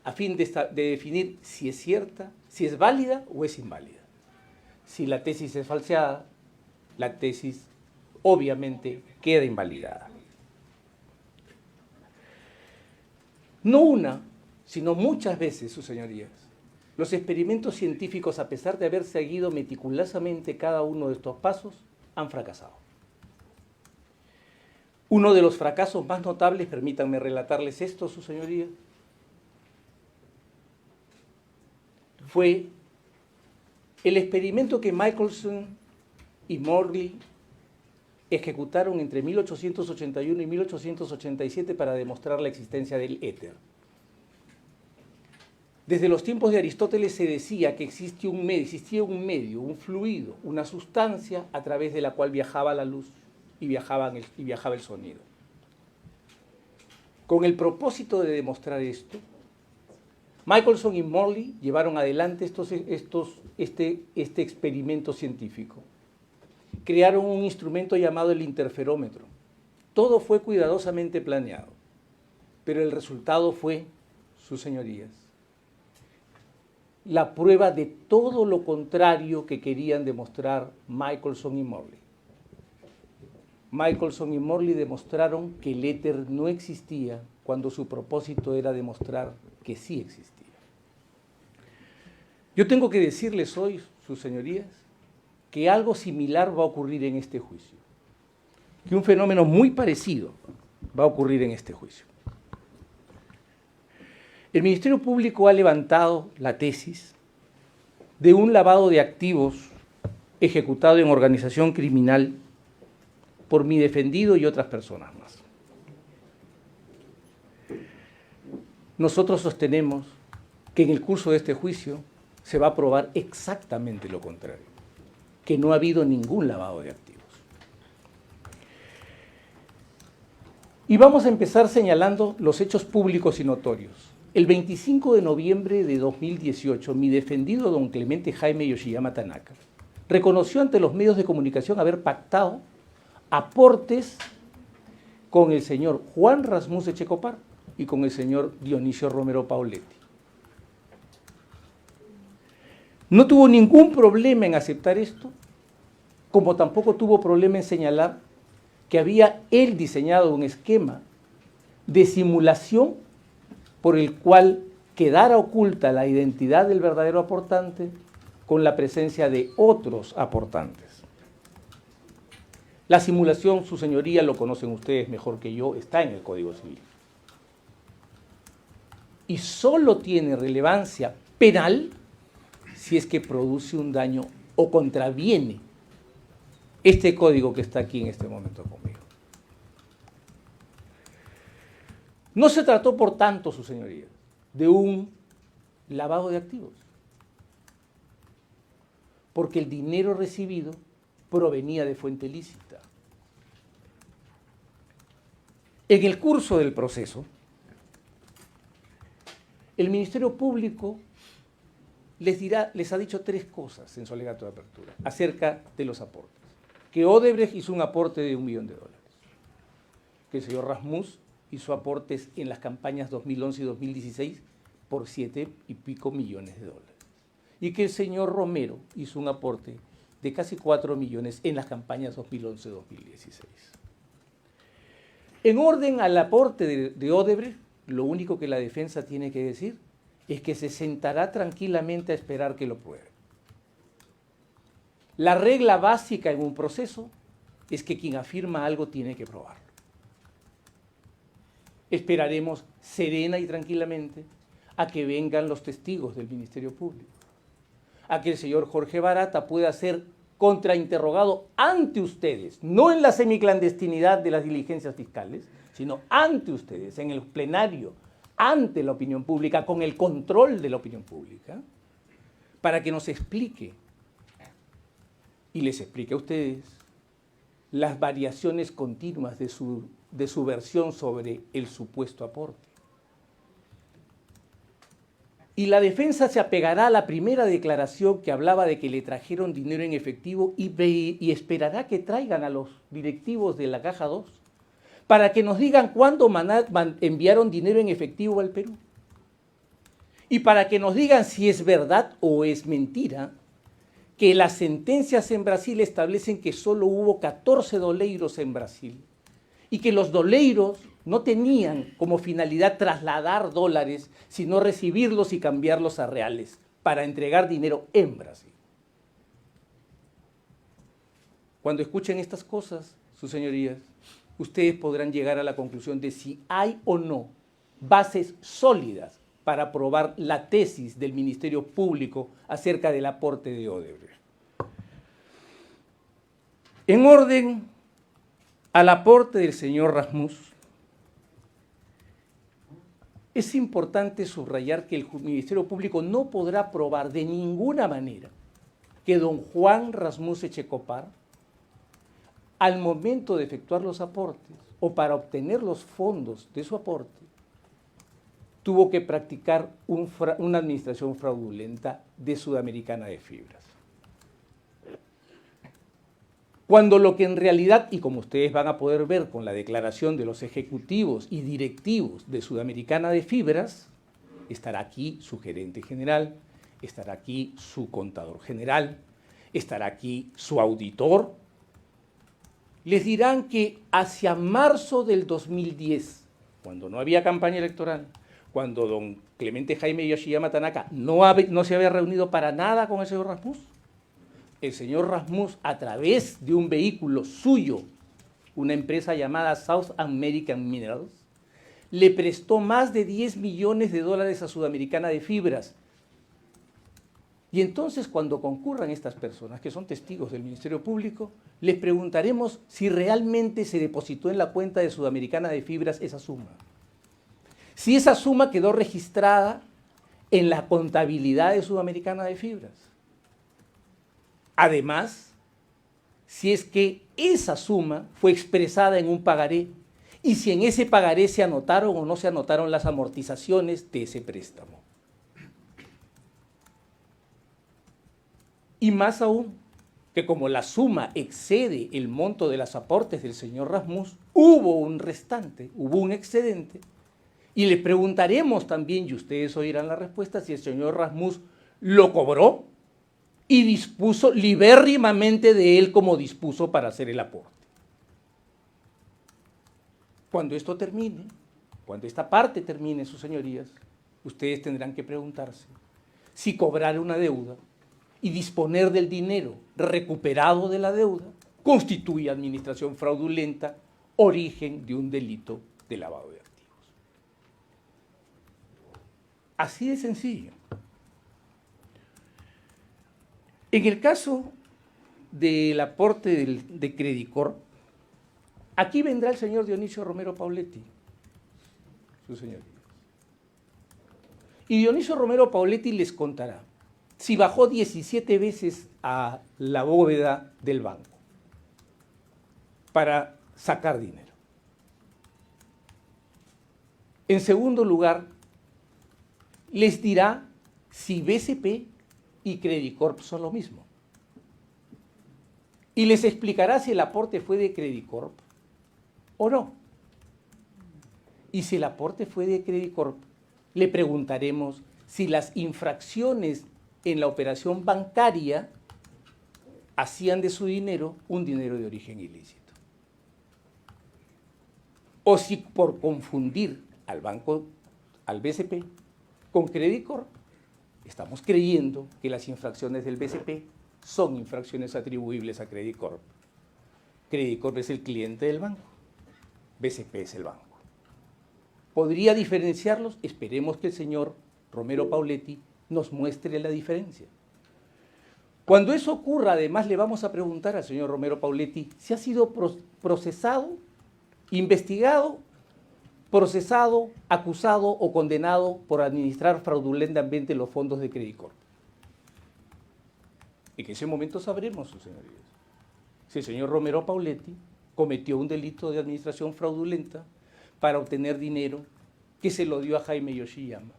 a fin de definir si es cierta, si es válida o es inválida. Si la tesis es falseada, la tesis obviamente queda invalidada. No una, sino muchas veces, sus señorías, los experimentos científicos, a pesar de haber seguido meticulosamente cada uno de estos pasos, han fracasado. Uno de los fracasos más notables, permítanme relatarles esto, sus señorías, fue el experimento que Michelson y Morley ejecutaron entre 1881 y 1887 para demostrar la existencia del éter. Desde los tiempos de Aristóteles se decía que existía un medio, un fluido, una sustancia a través de la cual viajaba la luz y viajaba el sonido. Con el propósito de demostrar esto, Michelson y Morley llevaron adelante este experimento científico. Crearon un instrumento llamado el interferómetro. Todo fue cuidadosamente planeado, pero el resultado fue, sus señorías, la prueba de todo lo contrario que querían demostrar Michelson y Morley. Michelson y Morley demostraron que el éter no existía cuando su propósito era demostrar que sí existía. Yo tengo que decirles hoy, sus señorías, que algo similar va a ocurrir en este juicio, que un fenómeno muy parecido va a ocurrir en este juicio. El Ministerio Público ha levantado la tesis de un lavado de activos ejecutado en organización criminal por mi defendido y otras personas más. Nosotros sostenemos que en el curso de este juicio se va a probar exactamente lo contrario, que no ha habido ningún lavado de activos. Y vamos a empezar señalando los hechos públicos y notorios. El 25 de noviembre de 2018, mi defendido don Clemente Jaime Yoshiyama Tanaka reconoció ante los medios de comunicación haber pactado aportes con el señor Juan Rasmus Echecopar y con el señor Dionisio Romero Pauletti. No tuvo ningún problema en aceptar esto, como tampoco tuvo problema en señalar que había él diseñado un esquema de simulación por el cual quedara oculta la identidad del verdadero aportante con la presencia de otros aportantes. La simulación, su señoría, lo conocen ustedes mejor que yo, está en el Código Civil. Y solo tiene relevancia penal si es que produce un daño o contraviene este código que está aquí en este momento conmigo. No se trató, por tanto, su señoría, de un lavado de activos, porque el dinero recibido provenía de fuente lícita. En el curso del proceso, el Ministerio Público les ha dicho 3 cosas en su alegato de apertura acerca de los aportes. Que Odebrecht hizo un aporte de $1 millón, que el señor Rasmus hizo aportes en las campañas 2011 y 2016 por $7 y pico millones, y que el señor Romero hizo un aporte de casi 4 millones en las campañas 2011-2016. En orden al aporte de Odebrecht, lo único que la defensa tiene que decir es que se sentará tranquilamente a esperar que lo pruebe. La regla básica en un proceso es que quien afirma algo tiene que probarlo. Esperaremos serena y tranquilamente a que vengan los testigos del Ministerio Público, a que el señor Jorge Barata pueda ser contrainterrogado ante ustedes, no en la semiclandestinidad de las diligencias fiscales, sino ante ustedes, en el plenario, ante la opinión pública, con el control de la opinión pública, para que nos explique y les explique a ustedes las variaciones continuas de su versión sobre el supuesto aporte. Y la defensa se apegará a la primera declaración que hablaba de que le trajeron dinero en efectivo y esperará que traigan a los directivos de la Caja 2 para que nos digan cuándo enviaron dinero en efectivo al Perú. Y para que nos digan si es verdad o es mentira que las sentencias en Brasil establecen que solo hubo 14 doleiros en Brasil y que los doleiros no tenían como finalidad trasladar dólares, sino recibirlos y cambiarlos a reales para entregar dinero en Brasil. Cuando escuchen estas cosas, sus señorías, ustedes podrán llegar a la conclusión de si hay o no bases sólidas para probar la tesis del Ministerio Público acerca del aporte de Odebrecht. En orden al aporte del señor Rasmus, es importante subrayar que el Ministerio Público no podrá probar de ninguna manera que don Juan Rasmus Echecopar, al momento de efectuar los aportes o para obtener los fondos de su aporte, tuvo que practicar una administración fraudulenta de Sudamericana de Fibras. Cuando lo que en realidad, y como ustedes van a poder ver con la declaración de los ejecutivos y directivos de Sudamericana de Fibras, estará aquí su gerente general, estará aquí su contador general, estará aquí su auditor, les dirán que hacia marzo del 2010, cuando no había campaña electoral, cuando don Clemente Jaime Yoshiyama Tanaka no se había reunido para nada con el señor Rasmus, el señor Rasmus, a través de un vehículo suyo, una empresa llamada South American Minerals, le prestó más de $10 millones a Sudamericana de Fibras. Y entonces, cuando concurran estas personas, que son testigos del Ministerio Público, les preguntaremos si realmente se depositó en la cuenta de Sudamericana de Fibras esa suma. Si esa suma quedó registrada en la contabilidad de Sudamericana de Fibras. Además, si es que esa suma fue expresada en un pagaré y si en ese pagaré se anotaron o no se anotaron las amortizaciones de ese préstamo. Y más aún, que como la suma excede el monto de los aportes del señor Rasmus, hubo un restante, hubo un excedente, y le preguntaremos también, y ustedes oirán la respuesta, si el señor Rasmus lo cobró y dispuso libérrimamente de él como dispuso para hacer el aporte. Cuando esto termine, cuando esta parte termine, sus señorías, ustedes tendrán que preguntarse si cobrar una deuda y disponer del dinero recuperado de la deuda constituye administración fraudulenta, origen de un delito de lavado de activos. Así de sencillo. En el caso del aporte de Credicorp, aquí vendrá el señor Dionisio Romero Pauletti, su señoría. Y Dionisio Romero Pauletti les contará si bajó 17 veces a la bóveda del banco para sacar dinero. En segundo lugar, les dirá si BCP y Credicorp son lo mismo. Y les explicará si el aporte fue de Credicorp o no. Y si el aporte fue de Credicorp, le preguntaremos si las infracciones en la operación bancaria hacían de su dinero un dinero de origen ilícito. O si por confundir al banco, al BCP, con Credicorp, estamos creyendo que las infracciones del BCP son infracciones atribuibles a Credicorp. Credicorp es el cliente del banco, BCP es el banco. ¿Podría diferenciarlos? Esperemos que el señor Romero Pauletti nos muestre la diferencia. Cuando eso ocurra, además le vamos a preguntar al señor Romero Pauletti si ha sido procesado, investigado, procesado, acusado o condenado por administrar fraudulentamente los fondos de Credicorp. En ese momento sabremos, sus señorías, si el señor Romero Pauletti cometió un delito de administración fraudulenta para obtener dinero que se lo dio a Jaime Yoshiyama.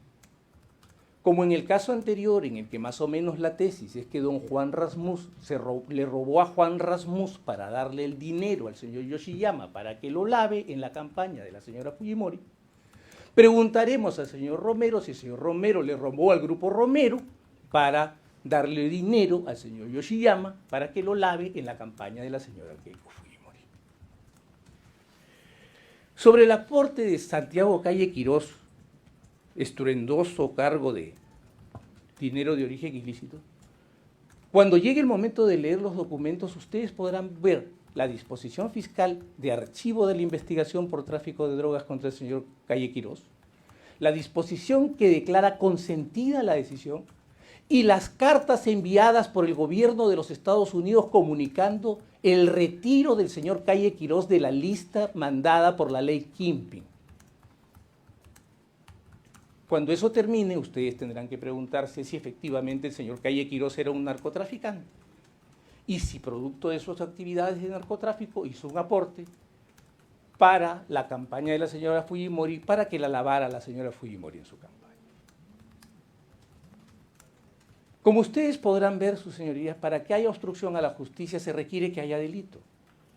Como en el caso anterior, en el que más o menos la tesis es que don Juan Rasmus le robó a Juan Rasmus para darle el dinero al señor Yoshiyama para que lo lave en la campaña de la señora Fujimori, preguntaremos al señor Romero si el señor Romero le robó al grupo Romero para darle dinero al señor Yoshiyama para que lo lave en la campaña de la señora Keiko Fujimori. Sobre el aporte de Santiago Calle Quirós, estruendoso cargo de dinero de origen ilícito, cuando llegue el momento de leer los documentos, ustedes podrán ver la disposición fiscal de archivo de la investigación por tráfico de drogas contra el señor Calle Quirós, la disposición que declara consentida la decisión y las cartas enviadas por el gobierno de los Estados Unidos comunicando el retiro del señor Calle Quirós de la lista mandada por la ley Kingpin. Cuando eso termine, ustedes tendrán que preguntarse si efectivamente el señor Calle Quirós era un narcotraficante y si producto de sus actividades de narcotráfico hizo un aporte para la campaña de la señora Fujimori, para que la lavara la señora Fujimori en su campaña. Como ustedes podrán ver, sus señorías, para que haya obstrucción a la justicia se requiere que haya delito.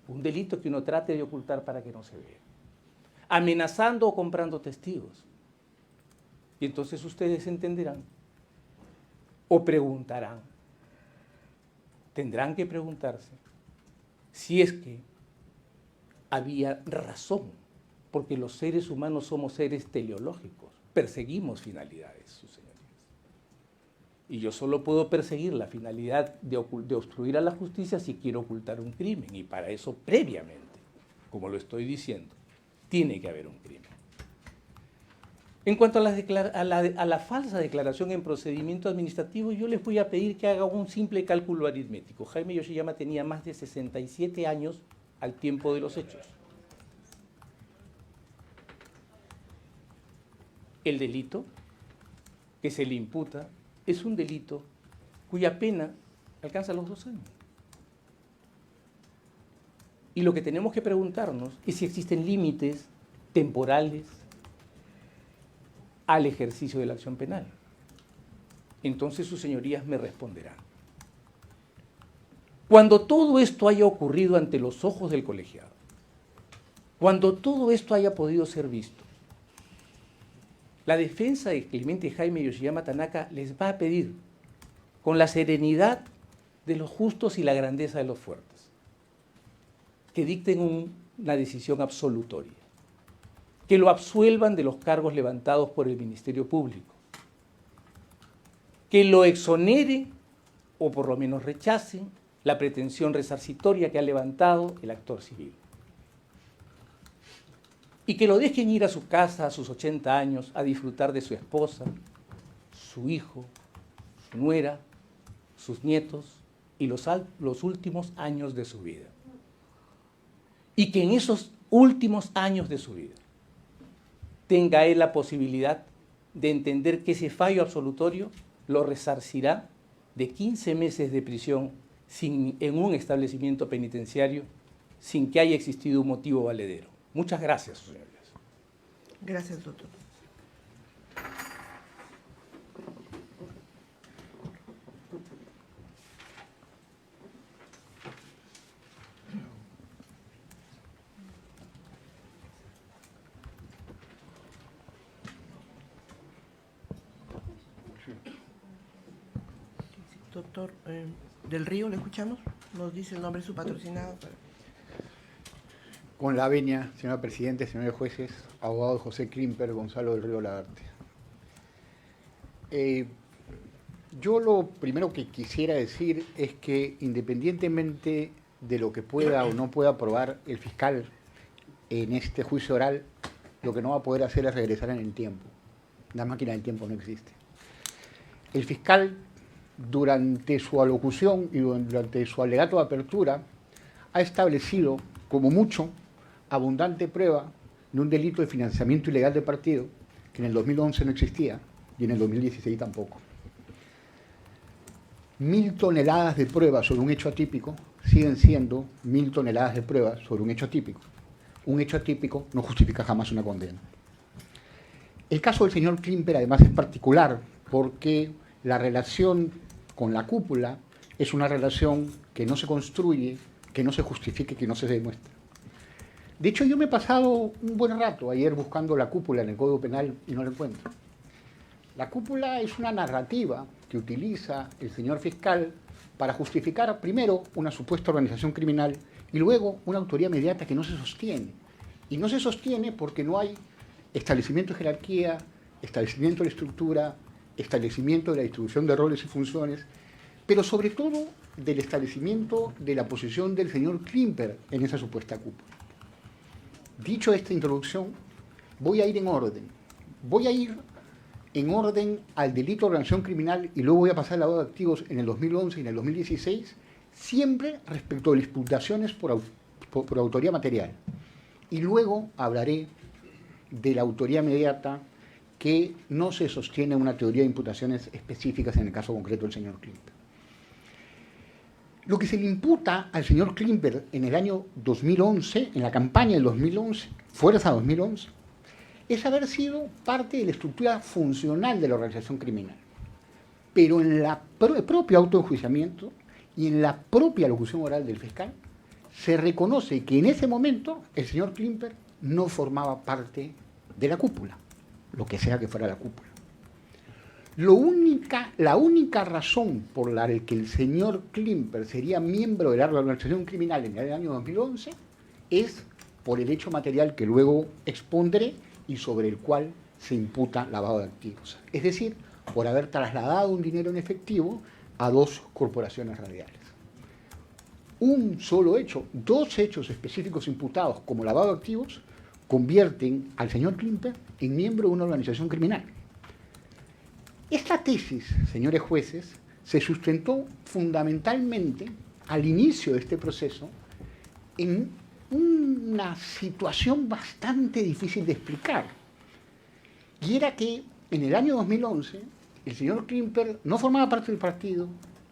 Un delito que uno trate de ocultar para que no se vea. Amenazando o comprando testigos. Y entonces ustedes entenderán o preguntarán, tendrán que preguntarse si es que había razón, porque los seres humanos somos seres teleológicos, perseguimos finalidades, sus señorías. Y yo solo puedo perseguir la finalidad de obstruir a la justicia si quiero ocultar un crimen, y para eso previamente, como lo estoy diciendo, tiene que haber un crimen. En cuanto a la falsa declaración en procedimiento administrativo, yo les voy a pedir que hagan un simple cálculo aritmético. Jaime Yoshiyama tenía más de 67 años al tiempo de los hechos. El delito que se le imputa es un delito cuya pena alcanza los 2 años. Y lo que tenemos que preguntarnos es si existen límites temporales al ejercicio de la acción penal. Entonces sus señorías me responderán. Cuando todo esto haya ocurrido ante los ojos del colegiado, cuando todo esto haya podido ser visto, la defensa de Clemente Jaime Yoshiyama Tanaka les va a pedir, con la serenidad de los justos y la grandeza de los fuertes, que dicten una decisión absolutoria, que lo absuelvan de los cargos levantados por el Ministerio Público, que lo exonere o por lo menos rechace la pretensión resarcitoria que ha levantado el actor civil. Y que lo dejen ir a su casa a sus 80 años a disfrutar de su esposa, su hijo, su nuera, sus nietos y los últimos años de su vida. Y que en esos últimos años de su vida tenga él la posibilidad de entender que ese fallo absolutorio lo resarcirá de 15 meses de prisión en un establecimiento penitenciario sin que haya existido un motivo valedero. Muchas gracias, señorías. Gracias, doctor. Doctor del Río, ¿le escuchamos? Nos dice el nombre de su patrocinado. Con la venia, señor presidente, señores jueces, abogado José Klimper, Gonzalo del Río Lagarte. Yo lo primero que quisiera decir es que independientemente de lo que pueda o no pueda aprobar el fiscal en este juicio oral, lo que no va a poder hacer es regresar en el tiempo. La máquina del tiempo no existe. El fiscal, durante su alocución y durante su alegato de apertura, ha establecido, como mucho, abundante prueba de un delito de financiamiento ilegal de partido que en el 2011 no existía y en el 2016 tampoco. 1000 toneladas de pruebas sobre un hecho atípico siguen siendo 1000 toneladas de pruebas sobre un hecho atípico. Un hecho atípico no justifica jamás una condena. El caso del señor Klimper además es particular porque la relación con la cúpula es una relación que no se construye, que no se justifique, que no se demuestra. De hecho, yo me he pasado un buen rato ayer buscando la cúpula en el Código Penal y no la encuentro. La cúpula es una narrativa que utiliza el señor fiscal para justificar primero una supuesta organización criminal y luego una autoría inmediata que no se sostiene. Y no se sostiene porque no hay establecimiento de jerarquía, establecimiento de estructura, establecimiento de la distribución de roles y funciones, pero sobre todo del establecimiento de la posición del señor Klimper en esa supuesta cúpula. Dicho esta introducción, voy a ir en orden. Voy a ir en orden al delito de organización criminal y luego voy a pasar al lavado de activos en el 2011 y en el 2016, siempre respecto de las imputaciones por autoría material. Y luego hablaré de la autoría inmediata que no se sostiene una teoría de imputaciones específicas en el caso concreto del señor Klimper. Lo que se le imputa al señor Klimper en el año 2011, en la campaña del 2011, Fuerza 2011, es haber sido parte de la estructura funcional de la organización criminal. Pero en el propio auto de enjuiciamiento y en la propia locución oral del fiscal, se reconoce que en ese momento el señor Klimper no formaba parte de la cúpula, lo que sea que fuera la cúpula. La única razón por la que el señor Klimper sería miembro de la organización criminal en el año 2011 es por el hecho material que luego expondré y sobre el cual se imputa lavado de activos. Es decir, por haber trasladado un dinero en efectivo a 2 corporaciones radiales. Un solo hecho, 2 hechos específicos imputados como lavado de activos convierten al señor Klimper en miembro de una organización criminal. Esta tesis, señores jueces, se sustentó fundamentalmente al inicio de este proceso en una situación bastante difícil de explicar. Y era que en el año 2011 el señor Klimper no formaba parte del partido,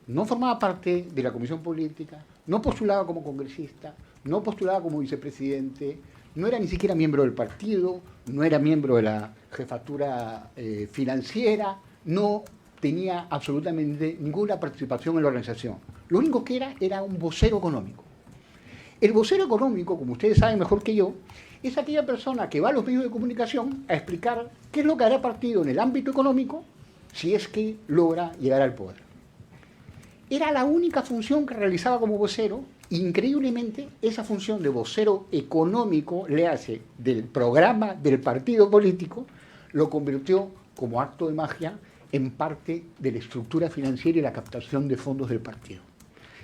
no formaba parte de la comisión política, no postulaba como congresista, no postulaba como vicepresidente, no era ni siquiera miembro del partido, no era miembro de la jefatura financiera, no tenía absolutamente ninguna participación en la organización. Lo único que era un vocero económico. El vocero económico, como ustedes saben mejor que yo, es aquella persona que va a los medios de comunicación a explicar qué es lo que hará el partido en el ámbito económico si es que logra llegar al poder. Era la única función que realizaba como vocero. Increíblemente, esa función de vocero económico, le hace del programa del partido político, lo convirtió como acto de magia en parte de la estructura financiera y la captación de fondos del partido.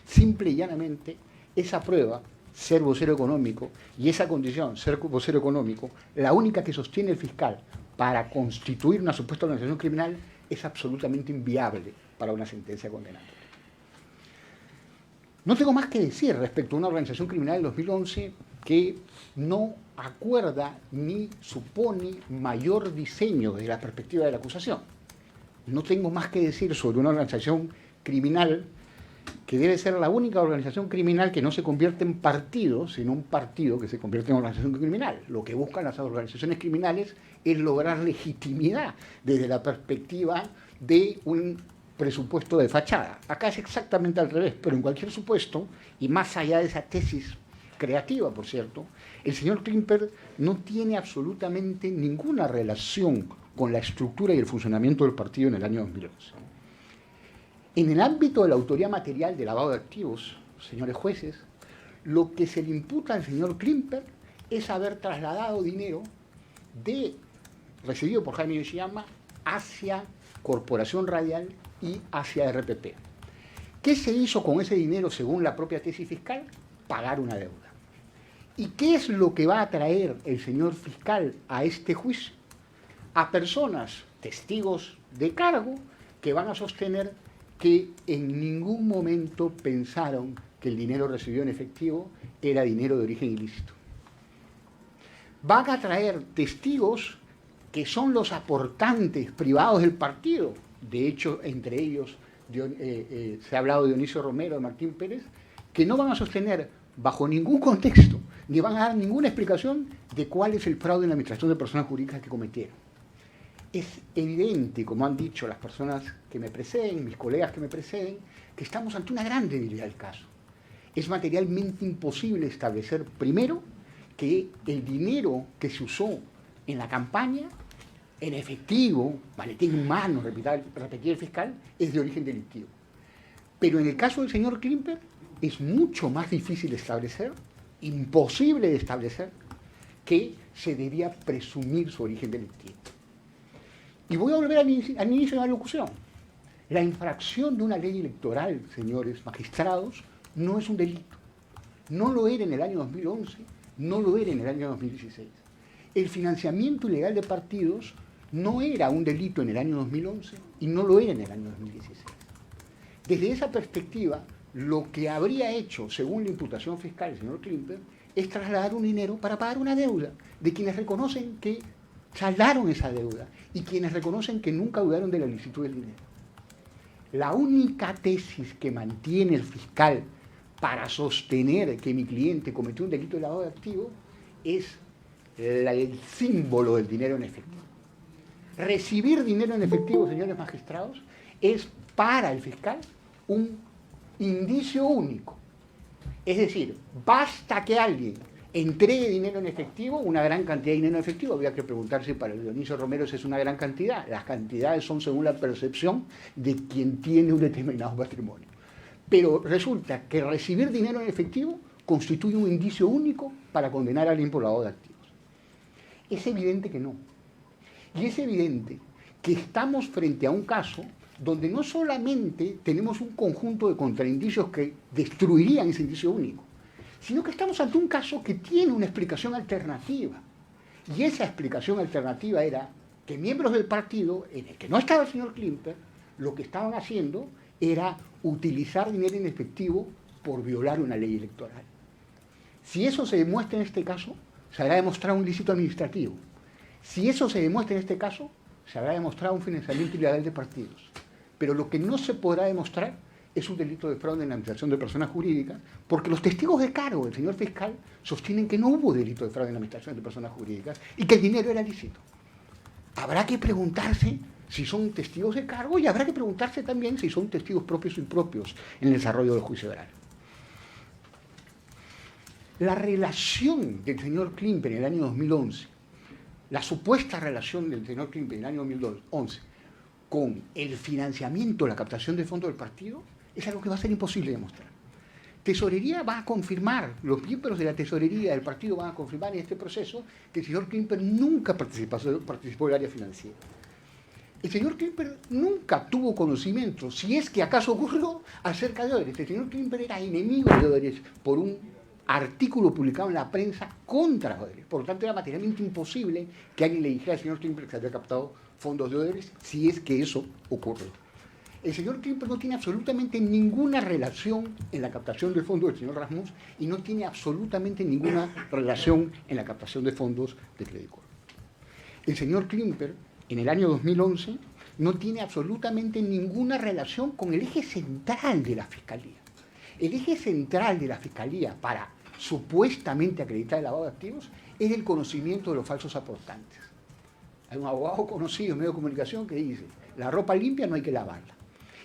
Simple y llanamente, esa prueba, ser vocero económico, y esa condición, ser vocero económico, la única que sostiene el fiscal para constituir una supuesta organización criminal, es absolutamente inviable para una sentencia condenatoria. No tengo más que decir respecto a una organización criminal del 2011 que no acuerda ni supone mayor diseño desde la perspectiva de la acusación. No tengo más que decir sobre una organización criminal que debe ser la única organización criminal que no se convierte en partido, sino un partido que se convierte en organización criminal. Lo que buscan las organizaciones criminales es lograr legitimidad desde la perspectiva de un presupuesto de fachada. Acá es exactamente al revés, pero en cualquier supuesto, y más allá de esa tesis creativa, por cierto, el señor Klimper no tiene absolutamente ninguna relación con la estructura y el funcionamiento del partido en el año 2011. En el ámbito de la autoría material de lavado de activos, señores jueces, lo que se le imputa al señor Klimper es haber trasladado dinero recibido por Jaime Yoshiyama hacia Corporación Radial y hacia RPP. ¿Qué se hizo con ese dinero según la propia tesis fiscal? Pagar una deuda. ¿Y qué es lo que va a traer el señor fiscal a este juicio? A personas, testigos de cargo, que van a sostener que en ningún momento pensaron que el dinero recibido en efectivo era dinero de origen ilícito. Van a traer testigos que son los aportantes privados del partido. De hecho, entre ellos se ha hablado de Dionisio Romero, de Martín Pérez, que no van a sostener bajo ningún contexto, ni van a dar ninguna explicación de cuál es el fraude en la administración de personas jurídicas que cometieron. Es evidente, como han dicho las personas que me preceden, mis colegas que me preceden, que estamos ante una gran debilidad del caso. Es materialmente imposible establecer, primero, que el dinero que se usó en la campaña, en efectivo, maletín en mano, repetía el fiscal, es de origen delictivo. Pero en el caso del señor Klimper, es mucho más difícil de establecer, imposible de establecer, que se debía presumir su origen delictivo. Y voy a volver al inicio de la locución. La infracción de una ley electoral, señores magistrados, no es un delito. No lo era en el año 2011, no lo era en el año 2016. El financiamiento ilegal de partidos no era un delito en el año 2011 y no lo era en el año 2016. Desde esa perspectiva, lo que habría hecho, según la imputación fiscal del señor Klimper, es trasladar un dinero para pagar una deuda de quienes reconocen que saldaron esa deuda y quienes reconocen que nunca dudaron de la licitud del dinero. La única tesis que mantiene el fiscal para sostener que mi cliente cometió un delito de lavado de activos es el símbolo del dinero en efectivo. Recibir dinero en efectivo, señores magistrados, es para el fiscal un indicio único. Es decir, basta que alguien entregue dinero en efectivo, una gran cantidad de dinero en efectivo. Habría que preguntarse para el Dionisio Romero si es una gran cantidad. Las cantidades son según la percepción de quien tiene un determinado patrimonio. Pero resulta que recibir dinero en efectivo constituye un indicio único para condenar a alguien por lavado de activos. Es evidente que no. Y es evidente que estamos frente a un caso donde no solamente tenemos un conjunto de contraindicios que destruirían ese indicio único, sino que estamos ante un caso que tiene una explicación alternativa. Y esa explicación alternativa era que miembros del partido, en el que no estaba el señor Klimper, lo que estaban haciendo era utilizar dinero en efectivo por violar una ley electoral. Si eso se demuestra en este caso, se habrá demostrado un ilícito administrativo. Si eso se demuestra en este caso, se habrá demostrado un financiamiento ilegal de partidos. Pero lo que no se podrá demostrar es un delito de fraude en la administración de personas jurídicas, porque los testigos de cargo del señor fiscal sostienen que no hubo delito de fraude en la administración de personas jurídicas y que el dinero era lícito. Habrá que preguntarse si son testigos de cargo y habrá que preguntarse también si son testigos propios o impropios en el desarrollo del juicio oral. La relación del señor Klimper en el año 2011, la supuesta relación del señor Klimper en el año 2011 con el financiamiento, la captación de fondos del partido, es algo que va a ser imposible de demostrar. Tesorería va a confirmar, los miembros de la tesorería del partido van a confirmar en este proceso que el señor Klimper nunca participó del área financiera. El señor Klimper nunca tuvo conocimiento, si es que acaso ocurrió, acerca de Odebrecht. El señor Klimper era enemigo de Odebrecht por un artículo publicado en la prensa contra Odebrecht. Por lo tanto, era materialmente imposible que alguien le dijera al señor Klimper que se había captado fondos de Odebrecht, si es que eso ocurrió. El señor Klimper no tiene absolutamente ninguna relación en la captación de fondos del señor Rasmussen y no tiene absolutamente ninguna relación en la captación de fondos de Credit Corp. El señor Klimper, en el año 2011, no tiene absolutamente ninguna relación con el eje central de la Fiscalía. El eje central de la Fiscalía para supuestamente acreditar el lavado de activos es el conocimiento de los falsos aportantes. Hay un abogado conocido en medio de comunicación que dice, la ropa limpia no hay que lavarla.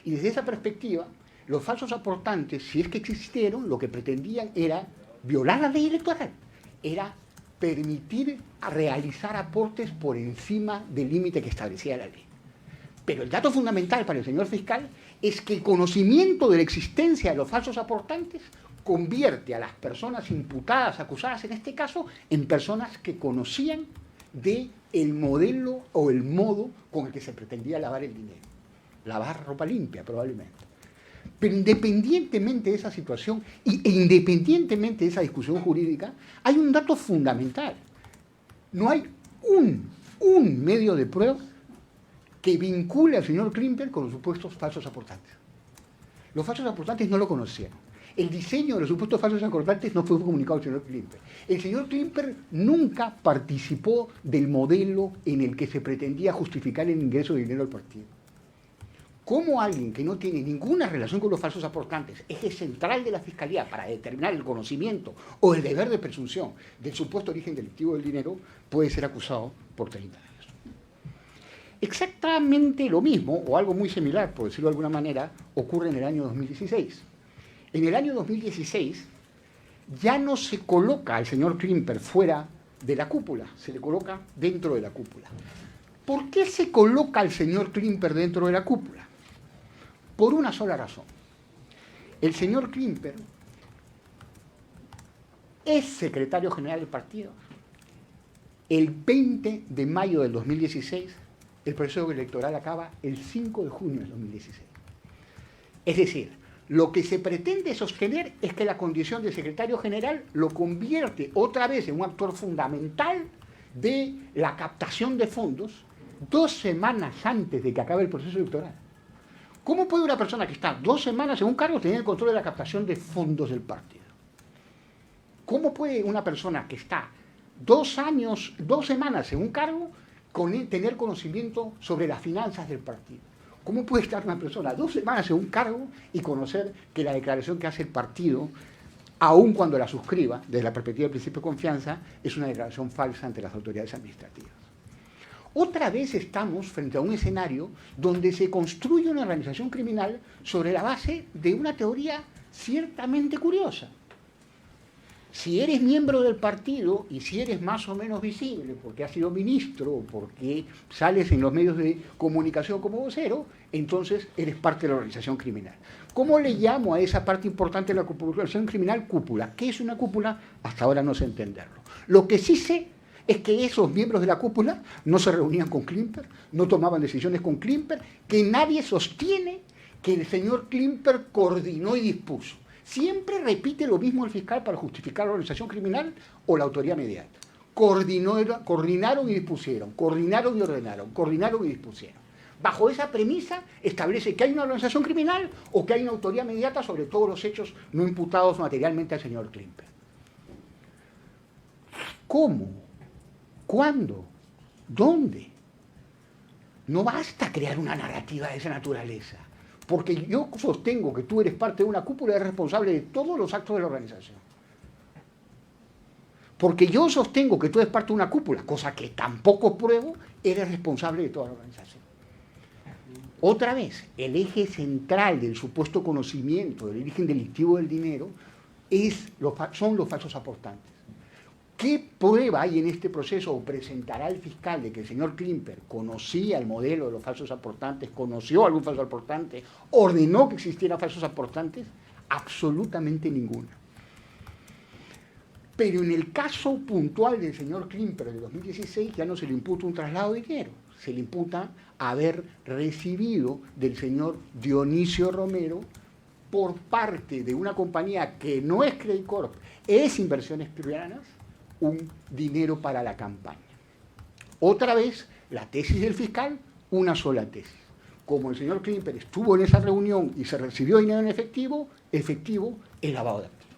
Y desde esa perspectiva, los falsos aportantes, si es que existieron, lo que pretendían era violar la ley electoral, era permitir realizar aportes por encima del límite que establecía la ley. Pero el dato fundamental para el señor fiscal es que el conocimiento de la existencia de los falsos aportantes convierte a las personas imputadas, acusadas en este caso, en personas que conocían del modelo o el modo con el que se pretendía lavar el dinero. Lavar ropa limpia, probablemente. Pero independientemente de esa situación e independientemente de esa discusión jurídica, hay un dato fundamental. No hay un medio de prueba que vincule al señor Klimper con los supuestos falsos aportantes. Los falsos aportantes no lo conocieron. El diseño de los supuestos falsos aportantes no fue comunicado al señor Klimper. El señor Klimper nunca participó del modelo en el que se pretendía justificar el ingreso de dinero al partido. ¿Cómo alguien que no tiene ninguna relación con los falsos aportantes, eje central de la Fiscalía para determinar el conocimiento o el deber de presunción del supuesto origen delictivo del dinero, puede ser acusado por 30 años? Exactamente lo mismo, o algo muy similar, por decirlo de alguna manera, ocurre en el año 2016. En el año 2016 ya no se coloca al señor Klimper fuera de la cúpula, se le coloca dentro de la cúpula. ¿Por qué se coloca al señor Klimper dentro de la cúpula? Por una sola razón. El señor Klimper es secretario general del partido. El 20 de mayo del 2016, el proceso electoral acaba el 5 de junio del 2016. Es decir, lo que se pretende sostener es que la condición de secretario general lo convierte otra vez en un actor fundamental de la captación de fondos 2 semanas antes de que acabe el proceso electoral. ¿Cómo puede una persona que está 2 semanas en un cargo tener el control de la captación de fondos del partido? ¿Cómo puede una persona que está 2 semanas en un cargo tener conocimiento sobre las finanzas del partido? ¿Cómo puede estar una persona 2 semanas en un cargo y conocer que la declaración que hace el partido, aun cuando la suscriba, desde la perspectiva del principio de confianza, es una declaración falsa ante las autoridades administrativas? Otra vez estamos frente a un escenario donde se construye una organización criminal sobre la base de una teoría ciertamente curiosa. Si eres miembro del partido y si eres más o menos visible porque has sido ministro o porque sales en los medios de comunicación como vocero, entonces eres parte de la organización criminal. ¿Cómo le llamo a esa parte importante de la organización criminal? Cúpula. ¿Qué es una cúpula? Hasta ahora no sé entenderlo. Lo que sí sé es que esos miembros de la cúpula no se reunían con Klimper, no tomaban decisiones con Klimper, que nadie sostiene que el señor Klimper coordinó y dispuso. Siempre repite lo mismo el fiscal para justificar la organización criminal o la autoría mediata. Coordinaron y dispusieron, coordinaron y ordenaron, coordinaron y dispusieron. Bajo esa premisa establece que hay una organización criminal o que hay una autoría mediata sobre todos los hechos no imputados materialmente al señor Klimper. ¿Cómo? ¿Cuándo? ¿Dónde? No basta crear una narrativa de esa naturaleza, porque yo sostengo que tú eres parte de una cúpula y eres responsable de todos los actos de la organización. Porque yo sostengo que tú eres parte de una cúpula, cosa que tampoco pruebo, eres responsable de toda la organización. Otra vez, el eje central del supuesto conocimiento del origen delictivo del dinero son los falsos aportantes. ¿Qué prueba hay en este proceso o presentará el fiscal de que el señor Klimper conocía el modelo de los falsos aportantes, conoció algún falso aportante, ordenó que existieran falsos aportantes? Absolutamente ninguna. Pero en el caso puntual del señor Klimper de 2016 ya no se le imputa un traslado de dinero, se le imputa haber recibido del señor Dionisio Romero por parte de una compañía que no es Credit Corp, es Inversiones Piuranas, un dinero para la campaña. Otra vez, la tesis del fiscal, una sola tesis. Como el señor Klimper estuvo en esa reunión y se recibió dinero en efectivo, el lavado de activos.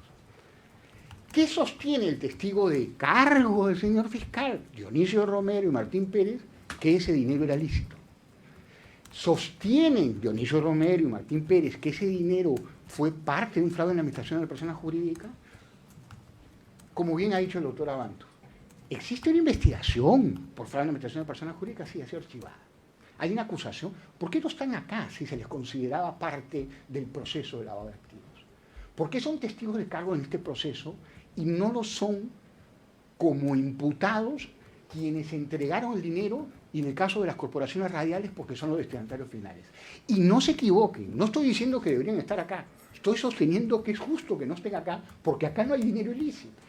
¿Qué sostiene el testigo de cargo del señor fiscal, Dionisio Romero y Martín Pérez, que ese dinero era lícito? ¿Sostienen Dionisio Romero y Martín Pérez que ese dinero fue parte de un fraude en la administración de la persona jurídica? Como bien ha dicho el doctor Abanto, ¿existe una investigación por fraude en la administración de personas jurídicas? Sí, ha sido archivada. Hay una acusación. ¿Por qué no están acá si se les consideraba parte del proceso de lavado de activos? ¿Por qué son testigos de cargo en este proceso y no lo son como imputados quienes entregaron el dinero y en el caso de las corporaciones radiales porque son los destinatarios finales? Y no se equivoquen, no estoy diciendo que deberían estar acá, estoy sosteniendo que es justo que no estén acá porque acá no hay dinero ilícito.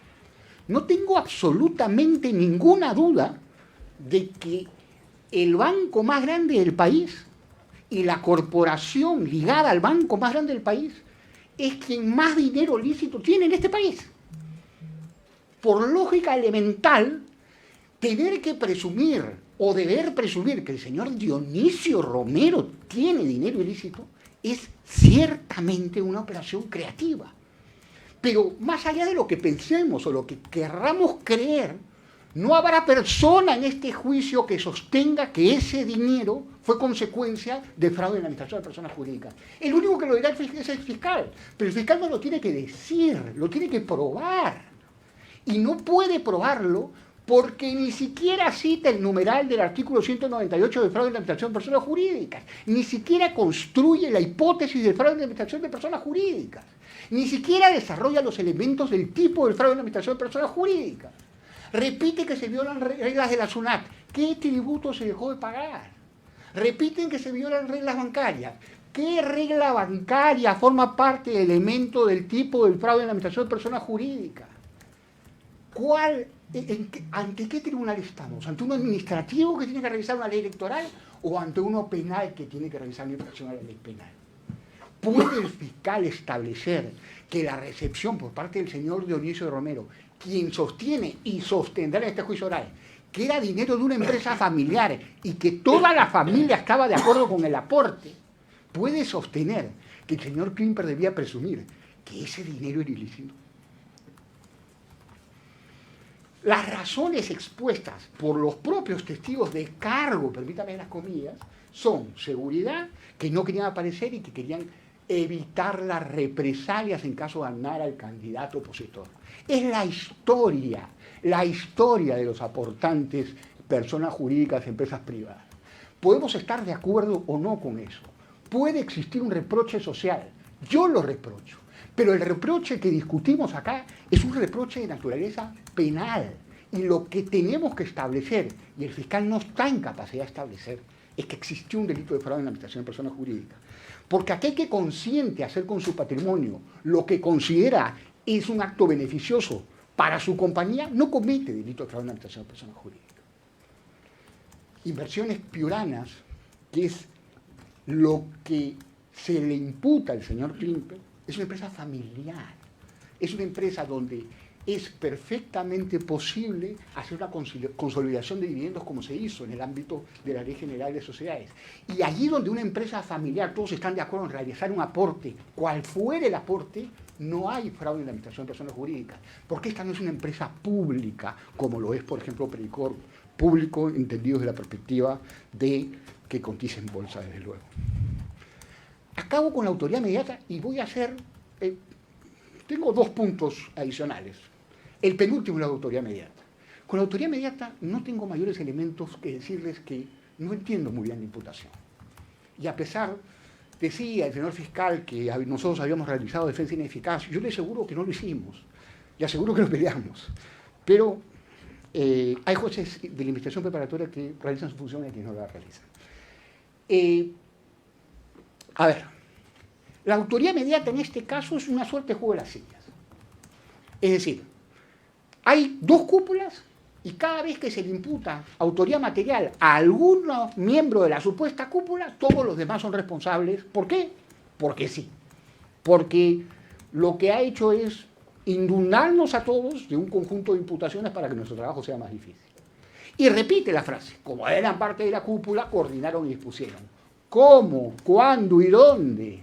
No tengo absolutamente ninguna duda de que el banco más grande del país y la corporación ligada al banco más grande del país es quien más dinero lícito tiene en este país. Por lógica elemental, tener que presumir o deber presumir que el señor Dionisio Romero tiene dinero ilícito es ciertamente una operación creativa. Pero más allá de lo que pensemos o lo que querramos creer, no habrá persona en este juicio que sostenga que ese dinero fue consecuencia de fraude en la administración de personas jurídicas. El único que lo dirá es el fiscal, pero el fiscal no lo tiene que decir, lo tiene que probar. Y no puede probarlo porque ni siquiera cita el numeral del artículo 198 de fraude en la administración de personas jurídicas, ni siquiera construye la hipótesis del fraude en la administración de personas jurídicas, ni siquiera desarrolla los elementos del tipo del fraude en la administración de personas jurídicas. Repite que se violan reglas de la SUNAT. ¿Qué tributo se dejó de pagar? Repiten que se violan reglas bancarias. ¿Qué regla bancaria forma parte del elemento del tipo del fraude en la administración de personas jurídicas? ¿Ante qué tribunal estamos? ¿Ante uno administrativo que tiene que revisar una ley electoral o ante uno penal que tiene que revisar una infracción a la ley penal? ¿Puede el fiscal establecer que la recepción por parte del señor Dionisio Romero, quien sostiene y sostendrá en este juicio oral que era dinero de una empresa familiar y que toda la familia estaba de acuerdo con el aporte, puede sostener que el señor Klimper debía presumir que ese dinero era ilícito? Las razones expuestas por los propios testigos de cargo, permítame las comillas, son seguridad, que no querían aparecer y que querían evitar las represalias en caso de ganar al candidato opositor. Es la historia de los aportantes, personas jurídicas, empresas privadas. Podemos estar de acuerdo o no con eso. Puede existir un reproche social, yo lo reprocho, pero el reproche que discutimos acá es un reproche de naturaleza penal. Y lo que tenemos que establecer, y el fiscal no está en capacidad de establecer, es que existió un delito de fraude en la administración de personas jurídicas. Porque aquel que consiente hacer con su patrimonio lo que considera es un acto beneficioso para su compañía, no comete delito de fraude en la administración de personas jurídicas. Inversiones Piuranas, que es lo que se le imputa al señor Klimper, es una empresa familiar. Es una empresa donde es perfectamente posible hacer una consolidación de dividendos como se hizo en el ámbito de la Ley General de Sociedades. Y allí donde una empresa familiar, todos están de acuerdo en realizar un aporte, cual fuere el aporte, no hay fraude en la administración de personas jurídicas, porque esta no es una empresa pública, como lo es, por ejemplo, Predicor, público entendido desde la perspectiva de que cotiza en bolsa, desde luego. Acabo con la autoridad inmediata y voy a hacer... tengo 2 puntos adicionales. El penúltimo es la autoridad inmediata. Con la autoridad inmediata no tengo mayores elementos que decirles que no entiendo muy bien la imputación. Y a pesar, decía el señor fiscal que nosotros habíamos realizado defensa ineficaz, yo le aseguro que no lo hicimos, le aseguro que lo peleamos. Pero hay jueces de la investigación preparatoria que realizan su función y que no la realizan. A ver, la autoridad inmediata en este caso es una suerte de juego de las sillas. Es decir, hay 2 cúpulas Y cada vez que se le imputa autoría material a algunos miembros de la supuesta cúpula, todos los demás son responsables. ¿Por qué? Porque sí. Porque lo que ha hecho es inundarnos a todos de un conjunto de imputaciones para que nuestro trabajo sea más difícil. Y repite la frase, como eran parte de la cúpula, coordinaron y dispusieron. ¿Cómo? ¿Cuándo y dónde?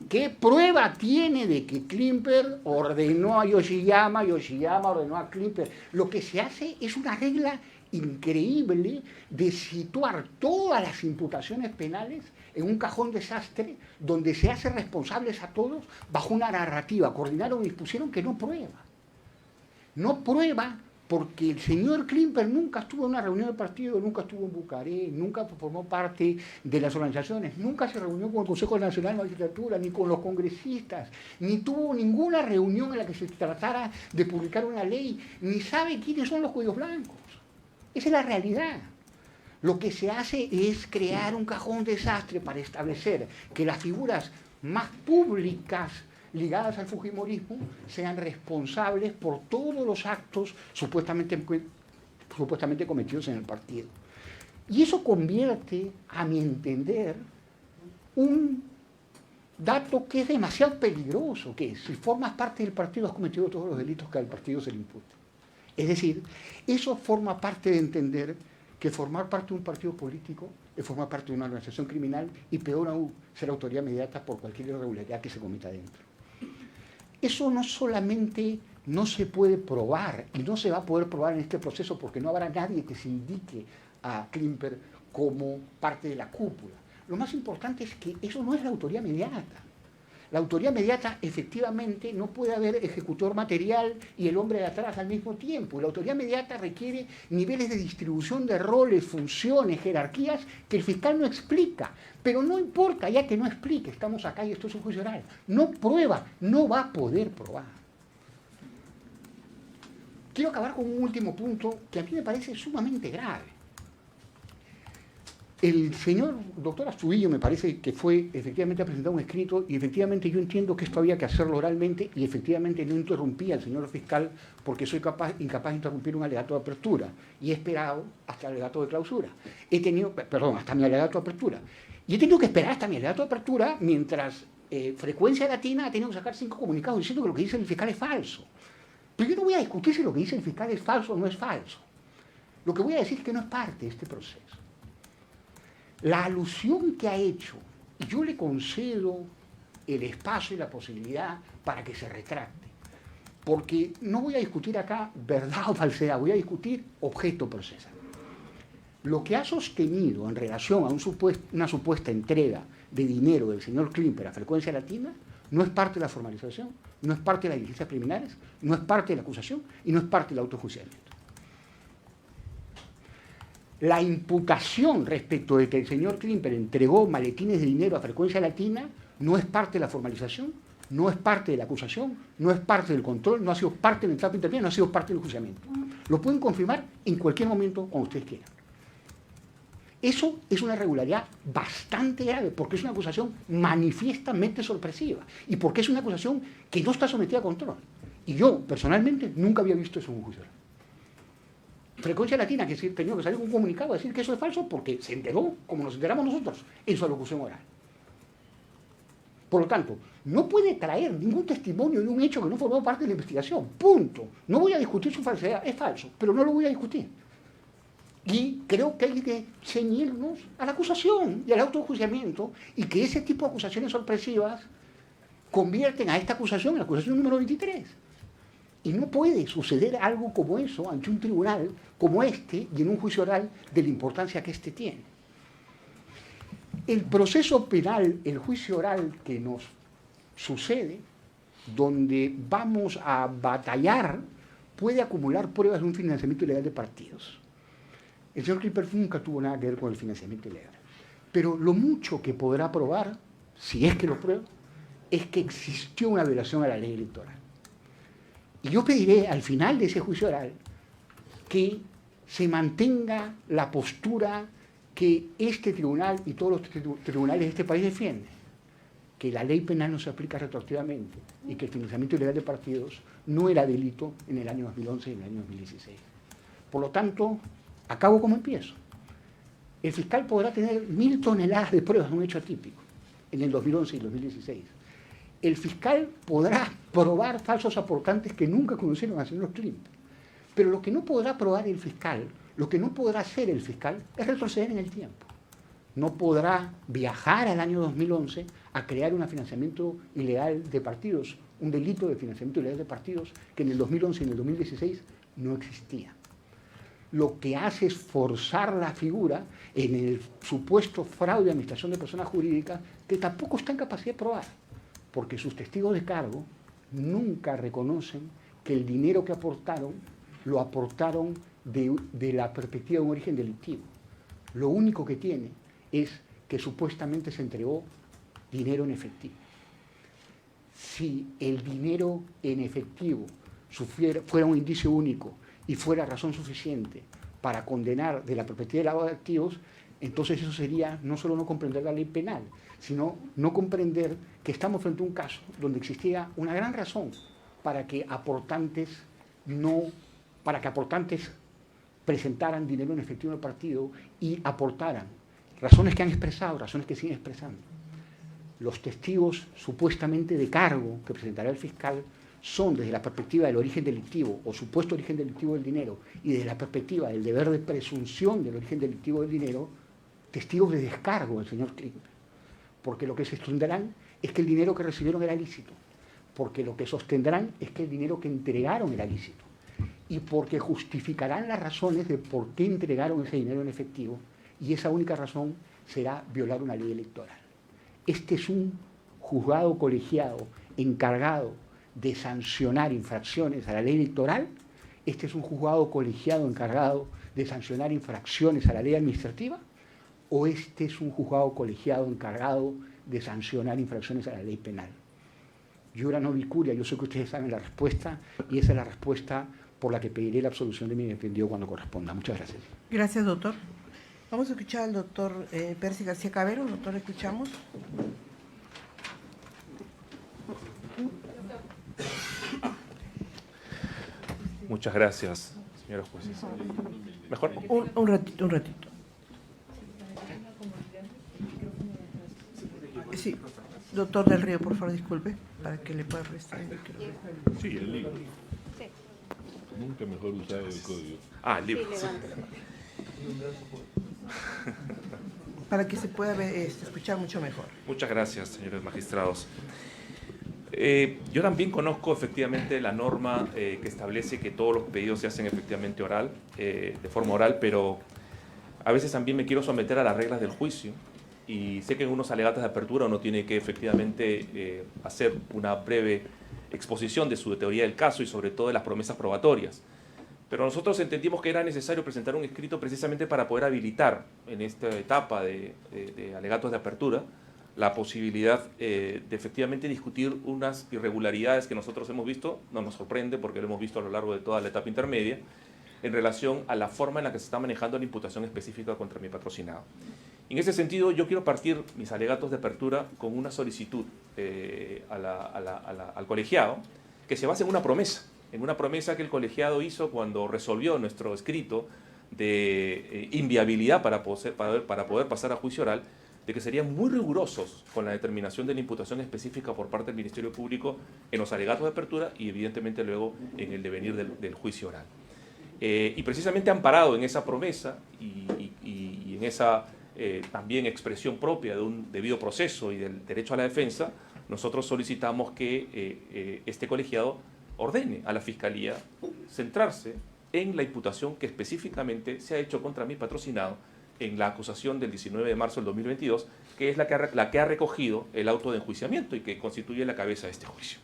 ¿Qué prueba tiene de que Klimper ordenó a Yoshiyama, Yoshiyama ordenó a Klimper? Lo que se hace es una regla increíble de situar todas las imputaciones penales en un cajón desastre donde se hace responsables a todos bajo una narrativa. Coordinaron y dispusieron que no prueba. No prueba porque el señor Klimper nunca estuvo en una reunión del partido, nunca estuvo en Bucarest, nunca formó parte de las organizaciones, nunca se reunió con el Consejo Nacional de Magistratura, ni con los congresistas, ni tuvo ninguna reunión en la que se tratara de publicar una ley, ni sabe quiénes son los cuellos blancos. Esa es la realidad. Lo que se hace es crear un cajón desastre para establecer que las figuras más públicas ligadas al fujimorismo sean responsables por todos los actos supuestamente cometidos en el partido. Y eso convierte, a mi entender, un dato que es demasiado peligroso, que es, si formas parte del partido has cometido todos los delitos que al partido se le imputan. Es decir, eso forma parte de entender que formar parte de un partido político es formar parte de una organización criminal y peor aún, ser autoridad inmediata por cualquier irregularidad que se cometa dentro. Eso no solamente no se puede probar y no se va a poder probar en este proceso porque no habrá nadie que se indique a Klimper como parte de la cúpula. Lo más importante es que eso no es la autoría inmediata. La autoría inmediata, efectivamente, no puede haber ejecutor material y el hombre de atrás al mismo tiempo. La autoría inmediata requiere niveles de distribución de roles, funciones, jerarquías que el fiscal no explica. Pero no importa, ya que no explique, estamos acá y esto es un juicio oral. No prueba, no va a poder probar. Quiero acabar con un último punto que a mí me parece sumamente grave. El señor doctor Astudillo me parece que fue efectivamente a presentar un escrito y efectivamente yo entiendo que esto había que hacerlo oralmente y efectivamente no interrumpí al señor fiscal porque soy incapaz de interrumpir un alegato de apertura y he esperado hasta el alegato de clausura. Hasta mi alegato de apertura. Y he tenido que esperar hasta mi alegato de apertura mientras Frecuencia Latina ha tenido que sacar 5 comunicados diciendo que lo que dice el fiscal es falso. Pero yo no voy a discutir si lo que dice el fiscal es falso o no es falso. Lo que voy a decir es que no es parte de este proceso. La alusión que ha hecho, y yo le concedo el espacio y la posibilidad para que se retracte, porque no voy a discutir acá verdad o falsedad, voy a discutir objeto procesal. Lo que ha sostenido en relación a una supuesta entrega de dinero del señor Klimper a Frecuencia Latina no es parte de la formalización, no es parte de las diligencias preliminares, no es parte de la acusación y no es parte del autoenjuiciamiento. La imputación respecto de que el señor Klimper entregó maletines de dinero a Frecuencia Latina no es parte de la formalización, no es parte de la acusación, no es parte del control, no ha sido parte del etapa intermedia, no ha sido parte del enjuiciamiento. Lo pueden confirmar en cualquier momento cuando ustedes quieran. Eso es una irregularidad bastante grave porque es una acusación manifiestamente sorpresiva y porque es una acusación que no está sometida a control. Y yo, personalmente, nunca había visto eso en un juicio. Frecuencia Latina, que tenía que salir con un comunicado a decir que eso es falso porque se enteró, como nos enteramos nosotros, en su alocución oral. Por lo tanto, no puede traer ningún testimonio de un hecho que no formó parte de la investigación. Punto. No voy a discutir su falsedad, es falso, pero no lo voy a discutir. Y creo que hay que ceñirnos a la acusación y al autoenjuiciamiento y que ese tipo de acusaciones sorpresivas convierten a esta acusación en la acusación número 23. Y no puede suceder algo como eso ante un tribunal como este y en un juicio oral de la importancia que este tiene. El proceso penal, el juicio oral que nos sucede, donde vamos a batallar, puede acumular pruebas de un financiamiento ilegal de partidos. El señor Klimper nunca tuvo nada que ver con el financiamiento ilegal. Pero lo mucho que podrá probar, si es que lo prueba, es que existió una violación a la ley electoral. Y yo pediré al final de ese juicio oral que se mantenga la postura que este tribunal y todos los tribunales de este país defienden, que la ley penal no se aplica retroactivamente y que el financiamiento ilegal de partidos no era delito en el año 2011 y en el año 2016. Por lo tanto, acabo como empiezo. El fiscal podrá tener 1000 toneladas de pruebas de un hecho atípico en el 2011 y 2016. El fiscal podrá probar falsos aportantes que nunca conocieron al señor Klimt. Pero lo que no podrá probar el fiscal, lo que no podrá hacer el fiscal, es retroceder en el tiempo. No podrá viajar al año 2011 a crear un financiamiento ilegal de partidos, un delito de financiamiento ilegal de partidos que en el 2011 y en el 2016 no existía. Lo que hace es forzar la figura en el supuesto fraude de administración de personas jurídicas que tampoco está en capacidad de probar, porque sus testigos de cargo nunca reconocen que el dinero que aportaron lo aportaron de la perspectiva de un origen delictivo. Lo único que tiene es que supuestamente se entregó dinero en efectivo. Si el dinero en efectivo fuera un indicio único y fuera razón suficiente para condenar de la perspectiva de lavado de activos, entonces eso sería no solo no comprender la ley penal, sino no comprender que estamos frente a un caso donde existía una gran razón para que aportantes presentaran dinero en efectivo en el partido y aportaran. Razones que han expresado, razones que siguen expresando. Los testigos supuestamente de cargo que presentará el fiscal son desde la perspectiva del origen delictivo o supuesto origen delictivo del dinero y desde la perspectiva del deber de presunción del origen delictivo del dinero, testigos de descargo del señor Klimt. Porque lo que se sostendrán es que el dinero que recibieron era lícito. Porque lo que sostendrán es que el dinero que entregaron era lícito. Y porque justificarán las razones de por qué entregaron ese dinero en efectivo, y esa única razón será violar una ley electoral. Este es un juzgado colegiado encargado de sancionar infracciones a la ley electoral. Este es un juzgado colegiado encargado de sancionar infracciones a la ley administrativa, o este es un juzgado colegiado encargado de sancionar infracciones a la ley penal. Jura no vicuria, yo sé que ustedes saben la respuesta, y esa es la respuesta por la que pediré la absolución de mi defendido cuando corresponda. Muchas gracias. Gracias, doctor. Vamos a escuchar al doctor Percy García Cabero. Doctor, escuchamos. Muchas gracias, señora jueces. ¿Mejor? Un ratito. Sí, doctor del Río, por favor, disculpe, para que le pueda prestar el micrófono. Sí, el libro. Nunca mejor usado el código. Ah, el libro. Sí, Para que se pueda ver, escuchar mucho mejor. Muchas gracias, señores magistrados. Yo también conozco efectivamente la norma que establece que todos los pedidos se hacen efectivamente de forma oral, pero a veces también me quiero someter a las reglas del juicio y sé que en unos alegatos de apertura uno tiene que efectivamente hacer una breve exposición de su teoría del caso y sobre todo de las promesas probatorias. Pero nosotros entendimos que era necesario presentar un escrito precisamente para poder habilitar en esta etapa de alegatos de apertura la posibilidad de efectivamente discutir unas irregularidades que nosotros hemos visto, no nos sorprende porque lo hemos visto a lo largo de toda la etapa intermedia, en relación a la forma en la que se está manejando la imputación específica contra mi patrocinado. En ese sentido, yo quiero partir mis alegatos de apertura con una solicitud al colegiado que se base en una promesa que el colegiado hizo cuando resolvió nuestro escrito de inviabilidad para poder pasar a juicio oral, de que serían muy rigurosos con la determinación de la imputación específica por parte del Ministerio Público en los alegatos de apertura y evidentemente luego en el devenir del juicio oral. Y precisamente amparado en esa promesa y en esa también expresión propia de un debido proceso y del derecho a la defensa, nosotros solicitamos que este colegiado ordene a la Fiscalía centrarse en la imputación que específicamente se ha hecho contra mi patrocinado en la acusación del 19 de marzo del 2022, que es la que ha recogido el auto de enjuiciamiento y que constituye la cabeza de este juicio.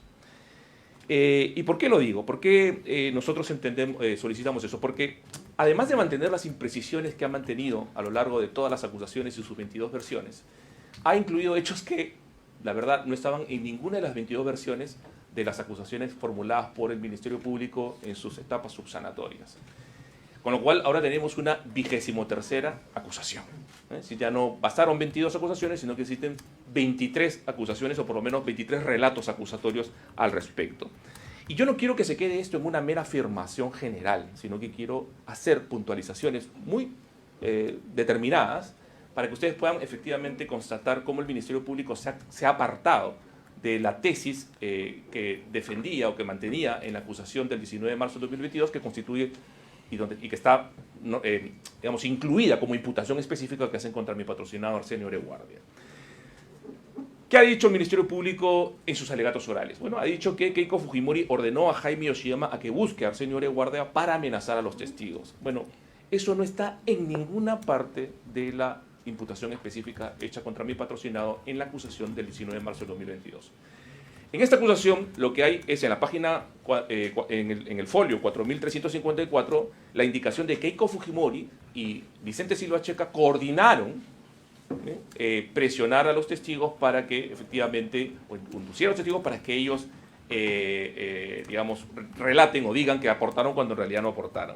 ¿Y por qué lo digo? ¿Por qué nosotros solicitamos eso? Porque además de mantener las imprecisiones que ha mantenido a lo largo de todas las acusaciones y sus 22 versiones, ha incluido hechos que, la verdad, no estaban en ninguna de las 22 versiones de las acusaciones formuladas por el Ministerio Público en sus etapas subsanatorias. Con lo cual, ahora tenemos una 23ª acusación. Si ya no bastaron 22 acusaciones, sino que existen 23 acusaciones, o por lo menos 23 relatos acusatorios al respecto. Y yo no quiero que se quede esto en una mera afirmación general, sino que quiero hacer puntualizaciones muy determinadas para que ustedes puedan efectivamente constatar cómo el Ministerio Público se ha apartado de la tesis que defendía o que mantenía en la acusación del 19 de marzo de 2022, que constituye y que está, digamos, incluida como imputación específica que hacen contra mi patrocinado Arsenio Oreguardia. ¿Qué ha dicho el Ministerio Público en sus alegatos orales? Bueno, ha dicho que Keiko Fujimori ordenó a Jaime Yoshiyama a que busque a Arsenio Oreguardia para amenazar a los testigos. Bueno, eso no está en ninguna parte de la imputación específica hecha contra mi patrocinado en la acusación del 19 de marzo de 2022. En esta acusación lo que hay es en la página, en el folio 4354, la indicación de Keiko Fujimori y Vicente Silva Checa coordinaron presionar a los testigos para que efectivamente, o inducir a los testigos para que ellos, digamos, relaten o digan que aportaron cuando en realidad no aportaron.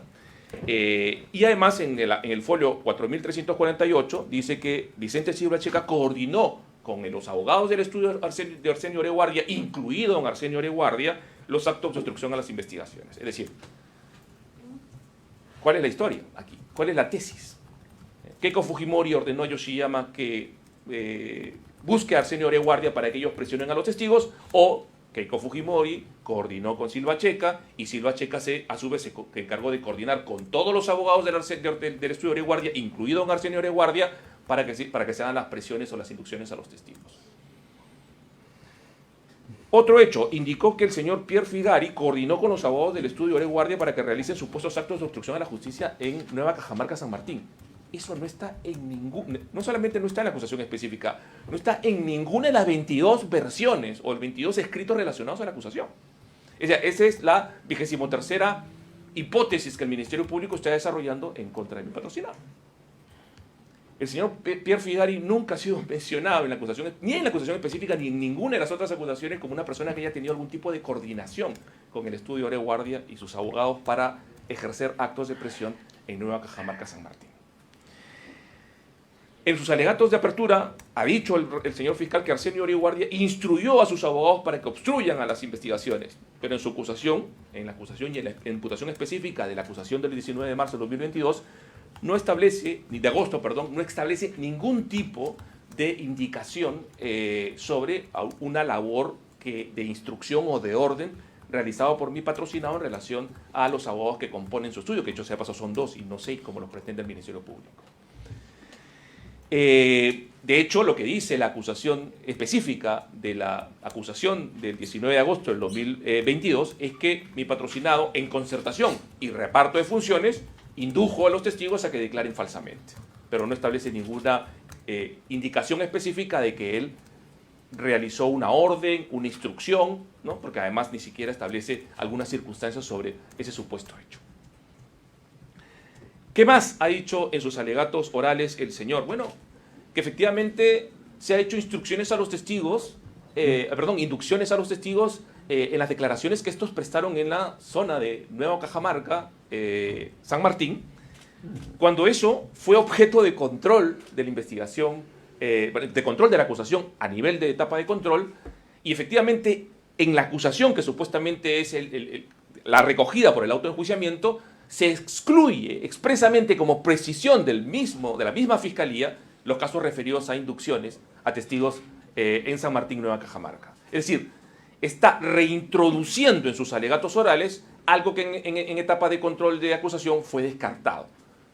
Y además en el folio 4348 dice que Vicente Silva Checa coordinó con los abogados del estudio de Arsenio Oreguardia, incluido don Arsenio Oreguardia, los actos de obstrucción a las investigaciones. Es decir, ¿cuál es la historia aquí? ¿Cuál es la tesis? Keiko Fujimori ordenó a Yoshiyama que busque a Arsenio Oreguardia para que ellos presionen a los testigos, o Keiko Fujimori coordinó con Silva Checa y Silva Checa a su vez se encargó de coordinar con todos los abogados del estudio Oreguardia, incluido don Arsenio Oreguardia, para que se hagan las presiones o las inducciones a los testigos. Otro hecho, indicó que el señor Pierre Figari coordinó con los abogados del estudio Oreguardia para que realicen supuestos actos de obstrucción a la justicia en Nueva Cajamarca, San Martín. Eso no está no solamente no está en la acusación específica, no está en ninguna de las 22 versiones o 22 escritos relacionados a la acusación. Esa es la 23ª hipótesis que el Ministerio Público está desarrollando en contra de mi patrocinado. El señor Pierre Figari nunca ha sido mencionado en la acusación, ni en la acusación específica, ni en ninguna de las otras acusaciones como una persona que haya tenido algún tipo de coordinación con el estudio Oreguardia y sus abogados para ejercer actos de presión en Nueva Cajamarca, San Martín. En sus alegatos de apertura, ha dicho el señor fiscal que Arsenio Oreguardia instruyó a sus abogados para que obstruyan a las investigaciones, pero en su acusación, en la acusación y en la imputación específica de la acusación del 19 de marzo de 2022, no establece ningún tipo de indicación sobre una labor de instrucción o de orden realizado por mi patrocinado en relación a los abogados que componen su estudio, que dicho sea paso son 2 y no 6 como lo pretende el Ministerio Público. De hecho, lo que dice la acusación específica de la acusación del 19 de agosto del 2022 es que mi patrocinado, en concertación y reparto de funciones, indujo a los testigos a que declaren falsamente, pero no establece ninguna indicación específica de que él realizó una orden, una instrucción, ¿no? Porque además ni siquiera establece algunas circunstancias sobre ese supuesto hecho. ¿Qué más ha dicho en sus alegatos orales el señor? Bueno, que efectivamente se ha hecho instrucciones a los testigos, inducciones a los testigos en las declaraciones que estos prestaron en la zona de Nueva Cajamarca, San Martín, cuando eso fue objeto de control de la investigación, de control de la acusación a nivel de etapa de control, y efectivamente en la acusación, que supuestamente es la recogida por el auto de enjuiciamiento, se excluye expresamente como precisión de la misma Fiscalía los casos referidos a inducciones a testigos en San Martín, Nueva Cajamarca. Es decir, está reintroduciendo en sus alegatos orales algo que en etapa de control de acusación fue descartado.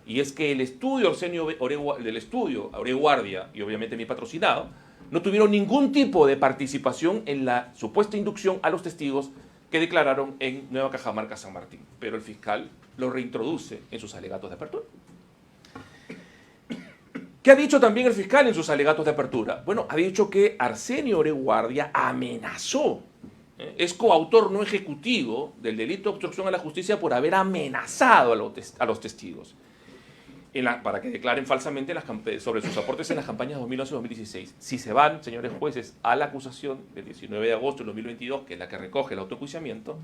Y es que el estudio del estudio Oreguardia y obviamente mi patrocinado no tuvieron ningún tipo de participación en la supuesta inducción a los testigos que declararon en Nueva Cajamarca, San Martín. Pero el fiscal lo reintroduce en sus alegatos de apertura. ¿Qué ha dicho también el fiscal en sus alegatos de apertura? Bueno, ha dicho que Arsenio Oreguardia amenazó, es coautor no ejecutivo del delito de obstrucción a la justicia por haber amenazado a los testigos para que declaren falsamente sobre sus aportes en las campañas 2011-2016. Si se van, señores jueces, a la acusación del 19 de agosto de 2022, que es la que recoge el autoenjuiciamiento,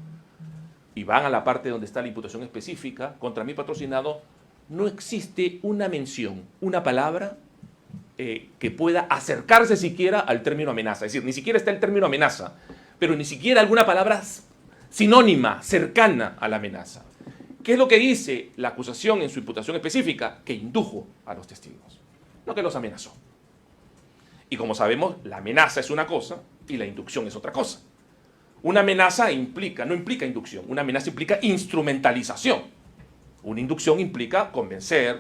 y van a la parte donde está la imputación específica contra mi patrocinado, no existe una mención, una palabra que pueda acercarse siquiera al término amenaza. Es decir, ni siquiera está el término amenaza, pero ni siquiera alguna palabra sinónima, cercana a la amenaza. ¿Qué es lo que dice la acusación en su imputación específica? Que indujo a los testigos, no que los amenazó. Y como sabemos, la amenaza es una cosa y la inducción es otra cosa. Una amenaza no implica inducción, una amenaza implica instrumentalización. Una inducción implica convencer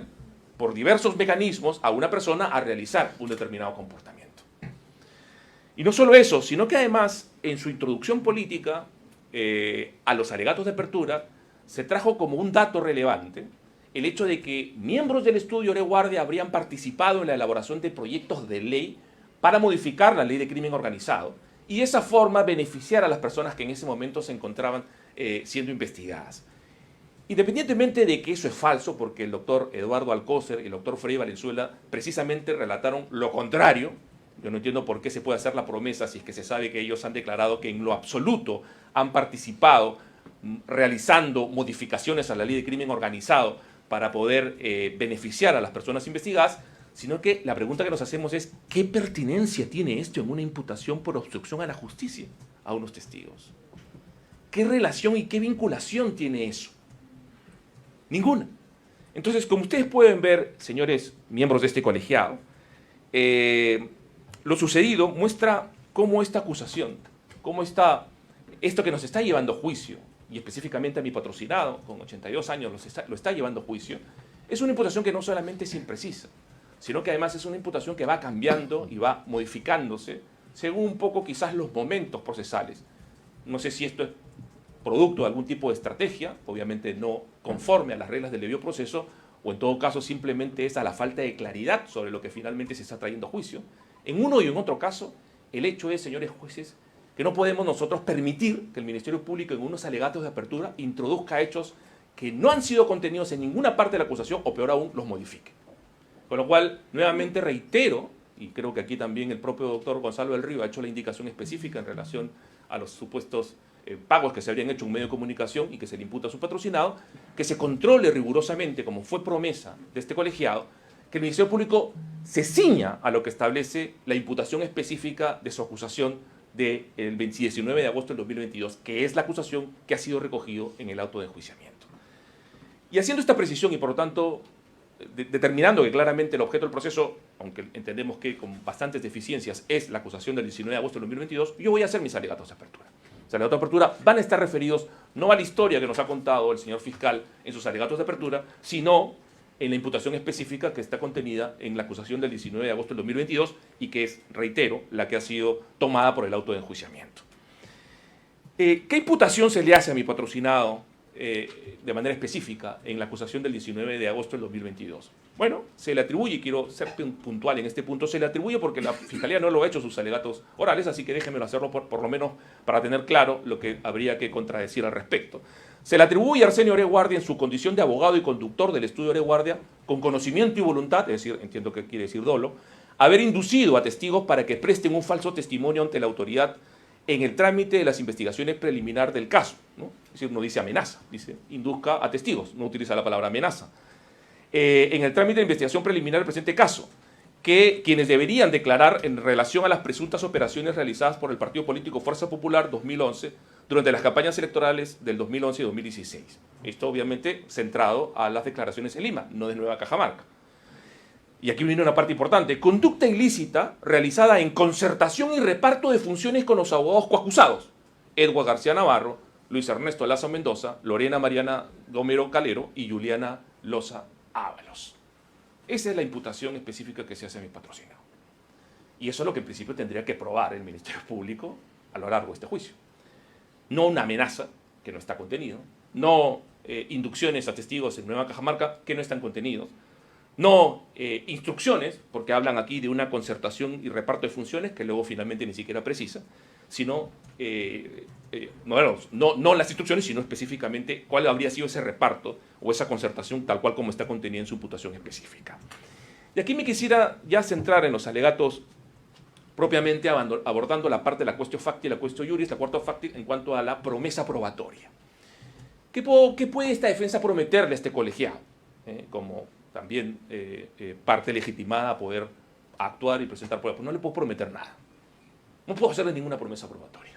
por diversos mecanismos a una persona a realizar un determinado comportamiento. Y no solo eso, sino que además en su introducción política a los alegatos de apertura se trajo como un dato relevante el hecho de que miembros del estudio Oreguardia habrían participado en la elaboración de proyectos de ley para modificar la ley de crimen organizado y de esa forma beneficiar a las personas que en ese momento se encontraban siendo investigadas. Independientemente de que eso es falso, porque el doctor Eduardo Alcócer y el doctor Frei Valenzuela precisamente relataron lo contrario. Yo no entiendo por qué se puede hacer la promesa si es que se sabe que ellos han declarado que en lo absoluto han participado realizando modificaciones a la ley de crimen organizado para poder beneficiar a las personas investigadas, sino que la pregunta que nos hacemos es ¿qué pertinencia tiene esto en una imputación por obstrucción a la justicia a unos testigos? ¿Qué relación y qué vinculación tiene eso? Ninguna. Entonces, como ustedes pueden ver, señores miembros de este colegiado, lo sucedido muestra cómo esta acusación, cómo esto que nos está llevando a juicio, y específicamente a mi patrocinado, con 82 años lo está llevando a juicio, es una imputación que no solamente es imprecisa, sino que además es una imputación que va cambiando y va modificándose según un poco quizás los momentos procesales. No sé si esto es producto de algún tipo de estrategia, obviamente no conforme a las reglas del debido proceso, o en todo caso simplemente es a la falta de claridad sobre lo que finalmente se está trayendo a juicio. En uno y en otro caso, el hecho es, señores jueces, que no podemos nosotros permitir que el Ministerio Público en unos alegatos de apertura introduzca hechos que no han sido contenidos en ninguna parte de la acusación o peor aún, los modifique. Con lo cual, nuevamente reitero, y creo que aquí también el propio doctor Gonzalo del Río ha hecho la indicación específica en relación a los supuestos pagos que se habrían hecho a un medio de comunicación y que se le imputa a su patrocinado, que se controle rigurosamente, como fue promesa de este colegiado, que el Ministerio Público se ciña a lo que establece la imputación específica de su acusación del 19 de agosto del 2022, que es la acusación que ha sido recogido en el auto de enjuiciamiento. Y haciendo esta precisión y por lo tanto determinando que claramente el objeto del proceso, aunque entendemos que con bastantes deficiencias es la acusación del 19 de agosto del 2022, yo voy a hacer mis alegatos de apertura. Los alegatos de apertura van a estar referidos no a la historia que nos ha contado el señor fiscal en sus alegatos de apertura, sino en la imputación específica que está contenida en la acusación del 19 de agosto del 2022 y que es, reitero, la que ha sido tomada por el auto de enjuiciamiento. ¿Qué imputación se le hace a mi patrocinado de manera específica en la acusación del 19 de agosto del 2022? Bueno, se le atribuye, y quiero ser puntual en este punto, se le atribuye porque la Fiscalía no lo ha hecho sus alegatos orales, así que déjenmelo hacerlo por lo menos para tener claro lo que habría que contradecir al respecto. Se le atribuye a Arsenio Oreguardia en su condición de abogado y conductor del estudio Oreguardia, con conocimiento y voluntad, es decir, entiendo que quiere decir dolo, haber inducido a testigos para que presten un falso testimonio ante la autoridad en el trámite de las investigaciones preliminar del caso, ¿no? Es decir, no dice amenaza, dice induzca a testigos, no utiliza la palabra amenaza. En el trámite de investigación preliminar del presente caso, que quienes deberían declarar en relación a las presuntas operaciones realizadas por el Partido Político Fuerza Popular 2011 durante las campañas electorales del 2011 y 2016. Esto obviamente centrado a las declaraciones en Lima, no de Nueva Cajamarca. Y aquí viene una parte importante: conducta ilícita realizada en concertación y reparto de funciones con los abogados coacusados, Edward García Navarro, Luis Ernesto Lazo Mendoza, Lorena Mariana Gomero Calero y Juliana Loza Ábalos. Esa es la imputación específica que se hace a mi patrocinado. Y eso es lo que en principio tendría que probar el Ministerio Público a lo largo de este juicio. No una amenaza, que no está contenido, no inducciones a testigos en Nueva Cajamarca, que no están contenidos, no instrucciones, porque hablan aquí de una concertación y reparto de funciones, que luego finalmente ni siquiera precisa, sino, no las instrucciones, sino específicamente cuál habría sido ese reparto o esa concertación tal cual como está contenida en su imputación específica. Y aquí me quisiera ya centrar en los alegatos propiamente abordando la parte de la cuestión facti y la cuestión juris, la cuarta facti en cuanto a la promesa probatoria. ¿Qué puede esta defensa prometerle a este colegiado? Como también parte legitimada a poder actuar y presentar pruebas. Pues no le puedo prometer nada. No puedo hacerle ninguna promesa probatoria.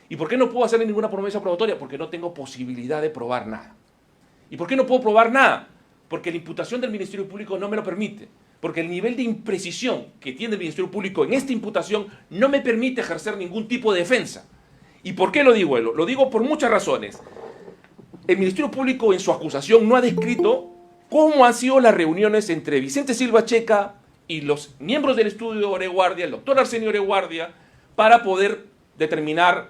¿Y por qué no puedo hacerle ninguna promesa probatoria? Porque no tengo posibilidad de probar nada. ¿Y por qué no puedo probar nada? Porque la imputación del Ministerio Público no me lo permite. Porque el nivel de imprecisión que tiene el Ministerio Público en esta imputación no me permite ejercer ningún tipo de defensa. ¿Y por qué lo digo? Lo digo por muchas razones. El Ministerio Público en su acusación no ha descrito cómo han sido las reuniones entre Vicente Silva Checa y los miembros del estudio Oreguardia, el doctor Arsenio Oreguardia, para poder determinar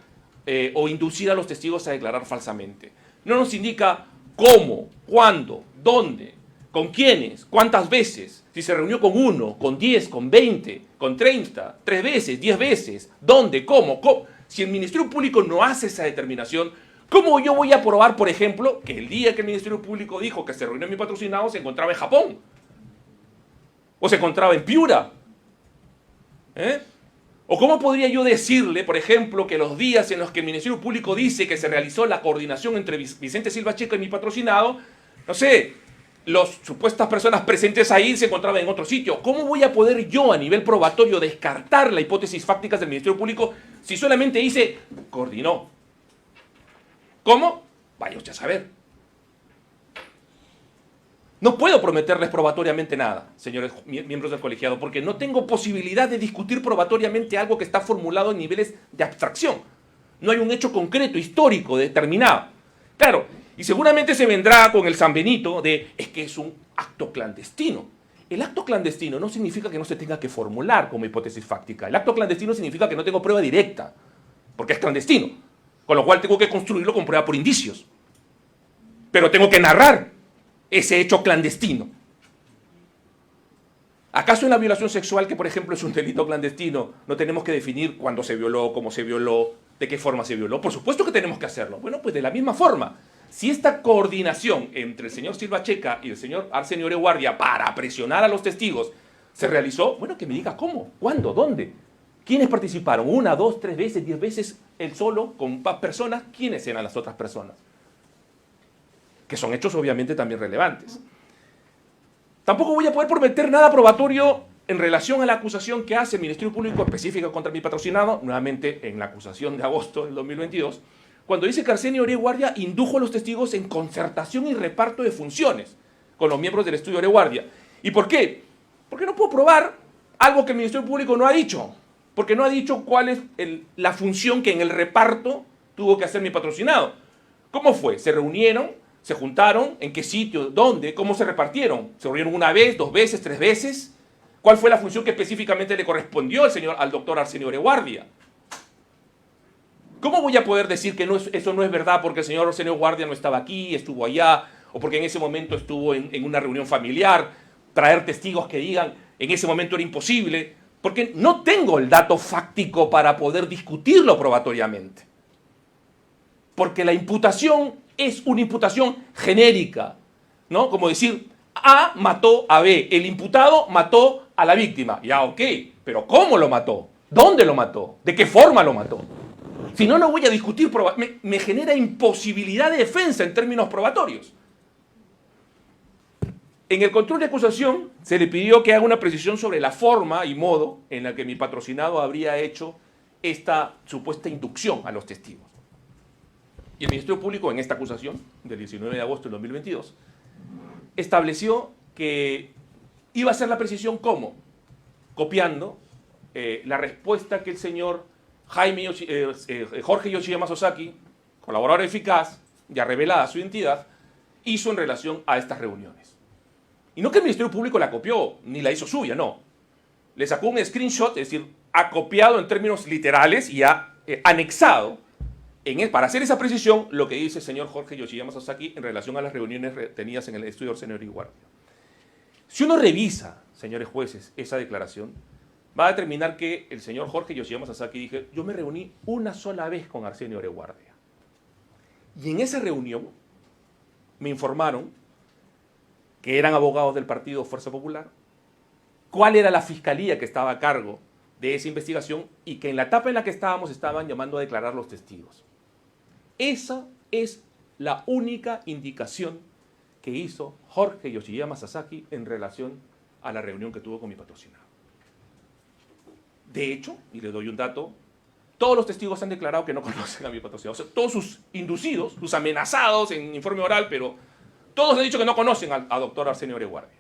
o inducir a los testigos a declarar falsamente. No nos indica cómo, cuándo, dónde, con quiénes, cuántas veces, si se reunió con 1, con 10, con 20, con 30, 3 veces, 10 veces, dónde, cómo. Si el Ministerio Público no hace esa determinación, ¿cómo yo voy a probar, por ejemplo, que el día que el Ministerio Público dijo que se reunió mi patrocinado se encontraba en Japón? ¿O se encontraba en Piura? ¿O cómo podría yo decirle, por ejemplo, que los días en los que el Ministerio Público dice que se realizó la coordinación entre Vicente Silva Checa y mi patrocinado, no sé, las supuestas personas presentes ahí se encontraban en otro sitio? ¿Cómo voy a poder yo a nivel probatorio descartar la hipótesis fácticas del Ministerio Público si solamente dice coordinó? ¿Cómo? Vaya usted a saber. No puedo prometerles probatoriamente nada, señores miembros del colegiado, porque no tengo posibilidad de discutir probatoriamente algo que está formulado en niveles de abstracción. No hay un hecho concreto, histórico, determinado. Claro, y seguramente se vendrá con el San Benito de es que es un acto clandestino. El acto clandestino no significa que no se tenga que formular como hipótesis fáctica. El acto clandestino significa que no tengo prueba directa, porque es clandestino. Con lo cual tengo que construirlo con prueba por indicios. Pero tengo que narrar ese hecho clandestino. ¿Acaso en la violación sexual, que por ejemplo es un delito clandestino, no tenemos que definir cuándo se violó, cómo se violó, de qué forma se violó? Por supuesto que tenemos que hacerlo. Bueno, pues de la misma forma, si esta coordinación entre el señor Silva Checa y el señor Arsenio Oreguardia para presionar a los testigos se realizó, bueno, que me diga cómo, cuándo, dónde. ¿Quiénes participaron? 1, 2, 3 veces, 10 veces, él solo, con más personas. ¿Quiénes eran las otras personas? Que son hechos obviamente también relevantes. Tampoco voy a poder prometer nada probatorio en relación a la acusación que hace el Ministerio Público específica contra mi patrocinado, nuevamente en la acusación de agosto del 2022, cuando dice que Arsenio Oreguardia indujo a los testigos en concertación y reparto de funciones con los miembros del estudio Oreguardia. ¿Y por qué? Porque no puedo probar algo que el Ministerio Público no ha dicho. Porque no ha dicho cuál es la función que en el reparto tuvo que hacer mi patrocinado. ¿Cómo fue? ¿Se reunieron? ¿Se juntaron? ¿En qué sitio? ¿Dónde? ¿Cómo se repartieron? ¿Se reunieron 1 vez, 2 veces, 3 veces? ¿Cuál fue la función que específicamente le correspondió al doctor Arsenio Oreguardia? ¿Cómo voy a poder decir que eso no es verdad porque el señor Arsenio Oreguardia no estaba aquí, estuvo allá, o porque en ese momento estuvo en una reunión familiar? Traer testigos que digan en ese momento era imposible, porque no tengo el dato fáctico para poder discutirlo probatoriamente. Porque la imputación es una imputación genérica, ¿no? Como decir, A mató a B, el imputado mató a la víctima. Ya, ok, pero ¿cómo lo mató? ¿Dónde lo mató? ¿De qué forma lo mató? Si no, no voy a discutir, me genera imposibilidad de defensa en términos probatorios. En el control de acusación se le pidió que haga una precisión sobre la forma y modo en la que mi patrocinado habría hecho esta supuesta inducción a los testigos. Y el Ministerio Público, en esta acusación del 19 de agosto del 2022, estableció que iba a hacer la precisión ¿cómo? Copiando la respuesta que el señor Jorge Yoshiyama Sasaki, colaborador eficaz, ya revelada su identidad, hizo en relación a estas reuniones. Y no que el Ministerio Público la copió, ni la hizo suya, no. Le sacó un screenshot, es decir, ha copiado en términos literales y ha anexado, para hacer esa precisión, lo que dice el señor Jorge Yoshiyama Sasaki en relación a las reuniones tenidas en el estudio Arsenio Oreguardia. Si uno revisa, señores jueces, esa declaración, va a determinar que el señor Jorge Yoshiyama Sasaki dijo, yo me reuní 1 sola vez con Arsenio Oreguardia. Y en esa reunión me informaron que eran abogados del partido Fuerza Popular, cuál era la fiscalía que estaba a cargo de esa investigación y que en la etapa en la que estábamos estaban llamando a declarar los testigos. Esa es la única indicación que hizo Jorge Yoshiyama Sasaki en relación a la reunión que tuvo con mi patrocinado. De hecho, y le doy un dato, todos los testigos han declarado que no conocen a mi patrocinador. O sea, todos sus inducidos, sus amenazados en informe oral, pero todos han dicho que no conocen al doctor Arsenio Oreguardia.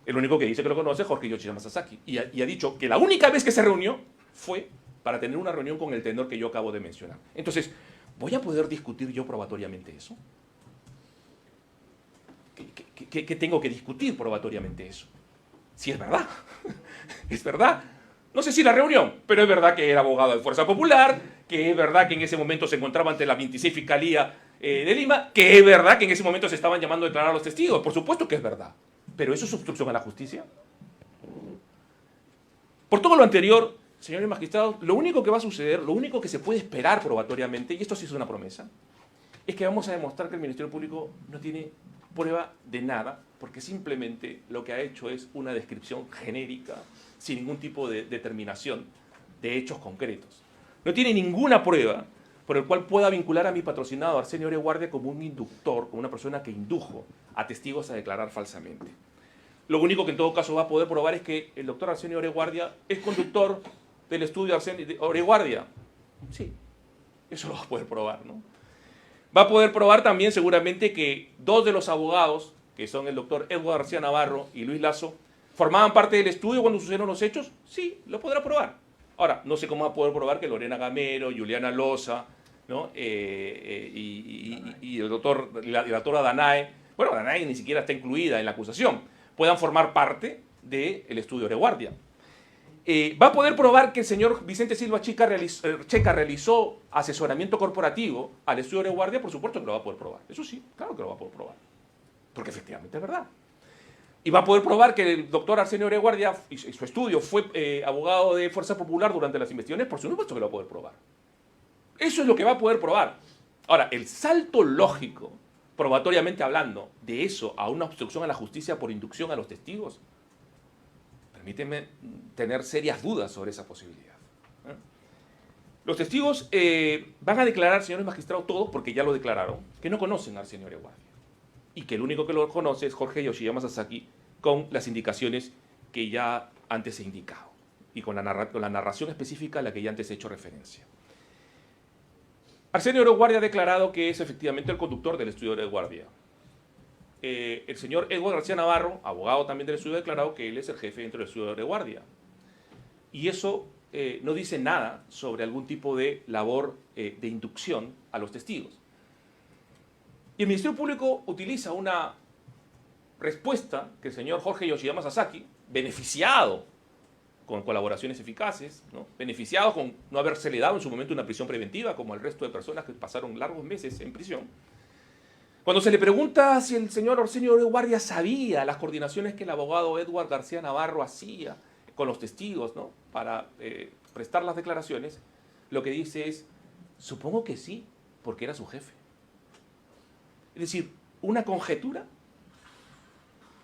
El único que dice que lo conoce es Jorge Yoshiyama Sasaki. Y ha dicho que la única vez que se reunió fue para tener una reunión con el tenor que yo acabo de mencionar. Entonces, ¿voy a poder discutir yo probatoriamente eso? ¿Qué tengo que discutir probatoriamente eso? Si es verdad. Es verdad. No sé si la reunión, pero es verdad que era abogado de Fuerza Popular, que es verdad que en ese momento se encontraba ante la 26 Fiscalía de Lima, que es verdad que en ese momento se estaban llamando a declarar a los testigos. Por supuesto que es verdad. ¿Pero eso es obstrucción a la justicia? Por todo lo anterior, señores magistrados, lo único que va a suceder, lo único que se puede esperar probatoriamente, y esto sí es una promesa, es que vamos a demostrar que el Ministerio Público no tiene prueba de nada, porque simplemente lo que ha hecho es una descripción genérica, sin ningún tipo de determinación de hechos concretos. No tiene ninguna prueba por el cual pueda vincular a mi patrocinado Arsenio Oreguardia como un inductor, como una persona que indujo a testigos a declarar falsamente. Lo único que en todo caso va a poder probar es que el doctor Arsenio Oreguardia es conductor del estudio Arsenio Oreguardia. Sí, eso lo va a poder probar, ¿no? Va a poder probar también seguramente que dos de los abogados, que son el doctor Edward García Navarro y Luis Lazo, formaban parte del estudio cuando sucedieron los hechos. Sí, lo podrá probar. Ahora, no sé cómo va a poder probar que Lorena Gamero, Juliana Loza, ¿no? y el doctor, la doctora Danae, bueno, Danae ni siquiera está incluida en la acusación, puedan formar parte del estudio Oreguardia. Va a poder probar que el señor Vicente Silva Checa realizó asesoramiento corporativo al estudio Oreguardia. Por supuesto que lo va a poder probar. Eso sí, claro que lo va a poder probar. Porque efectivamente es verdad. Y va a poder probar que el doctor Arsenio Oreguardia y su estudio fue abogado de Fuerza Popular durante las investigaciones. Por supuesto que lo va a poder probar. Eso es lo que va a poder probar. Ahora, el salto lógico, probatoriamente hablando, de eso a una obstrucción a la justicia por inducción a los testigos, permíteme tener serias dudas sobre esa posibilidad. Los testigos van a declarar, señores magistrados, todos, porque ya lo declararon, que no conocen a Arsenio Oreguardia. Y que el único que lo conoce es Jorge Yoshiyama Sasaki, con las indicaciones que ya antes he indicado. Y con la narración específica a la que ya antes he hecho referencia. Arsenio Oreguardia ha declarado que es efectivamente el conductor del estudio Oreguardia. El señor Edward García Navarro, abogado también del estudio, ha declarado que él es el jefe dentro del estudio de Oreguardia. Y eso no dice nada sobre algún tipo de labor de inducción a los testigos. Y el Ministerio Público utiliza una respuesta que el señor Jorge Yoshiyama Sasaki, beneficiado con colaboraciones eficaces, ¿no? Beneficiado con no haberse le dado en su momento una prisión preventiva, como el resto de personas que pasaron largos meses en prisión. Cuando se le pregunta si el señor Arsenio Oreguardia sabía las coordinaciones que el abogado Edward García Navarro hacía con los testigos, ¿no? Para prestar las declaraciones, lo que dice es, supongo que sí, porque era su jefe. Es decir, una conjetura,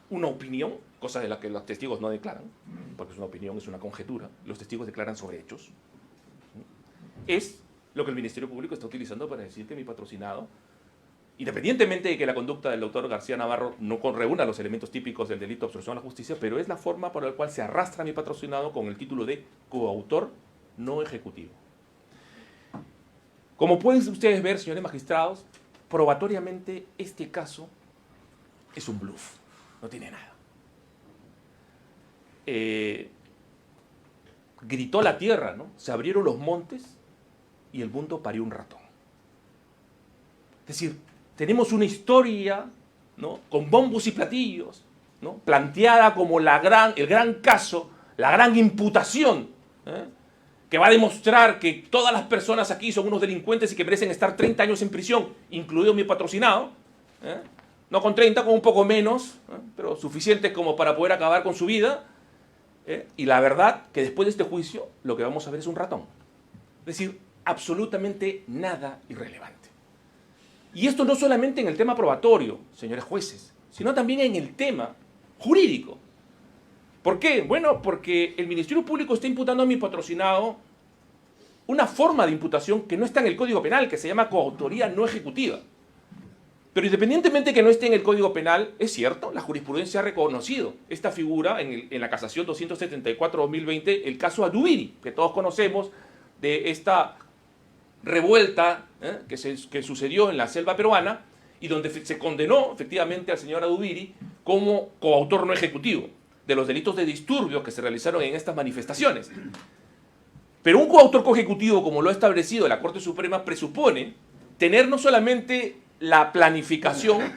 una opinión, cosa de la que los testigos no declaran, porque es una opinión, es una conjetura, los testigos declaran sobre hechos, es lo que el Ministerio Público está utilizando para decir que mi patrocinado, independientemente de que la conducta del doctor García Navarro no reúna los elementos típicos del delito de obstrucción a la justicia, pero es la forma por la cual se arrastra mi patrocinado con el título de coautor no ejecutivo. Como pueden ustedes ver, señores magistrados, probatoriamente este caso es un bluff, no tiene nada. Gritó la tierra, ¿no? Se abrieron los montes y el mundo parió un ratón. Es decir, tenemos una historia, ¿no? Con bombos y platillos, ¿no? Planteada como el gran caso, la gran imputación, que va a demostrar que todas las personas aquí son unos delincuentes y que merecen estar 30 años en prisión, incluido mi patrocinado, no con 30, con un poco menos, pero suficiente como para poder acabar con su vida. Y la verdad que después de este juicio lo que vamos a ver es un ratón. Es decir, absolutamente nada irrelevante. Y esto no solamente en el tema probatorio, señores jueces, sino también en el tema jurídico. ¿Por qué? Bueno, porque el Ministerio Público está imputando a mi patrocinado una forma de imputación que no está en el Código Penal, que se llama coautoría no ejecutiva. Pero independientemente que no esté en el Código Penal, es cierto, la jurisprudencia ha reconocido esta figura en la casación 274-2020, el caso Adubiri, que todos conocemos, de esta revuelta que sucedió en la selva peruana y donde se condenó efectivamente al señor Adubiri como coautor no ejecutivo de los delitos de disturbio que se realizaron en estas manifestaciones. Pero un coautor coejecutivo, como lo ha establecido la Corte Suprema, presupone tener no solamente la planificación,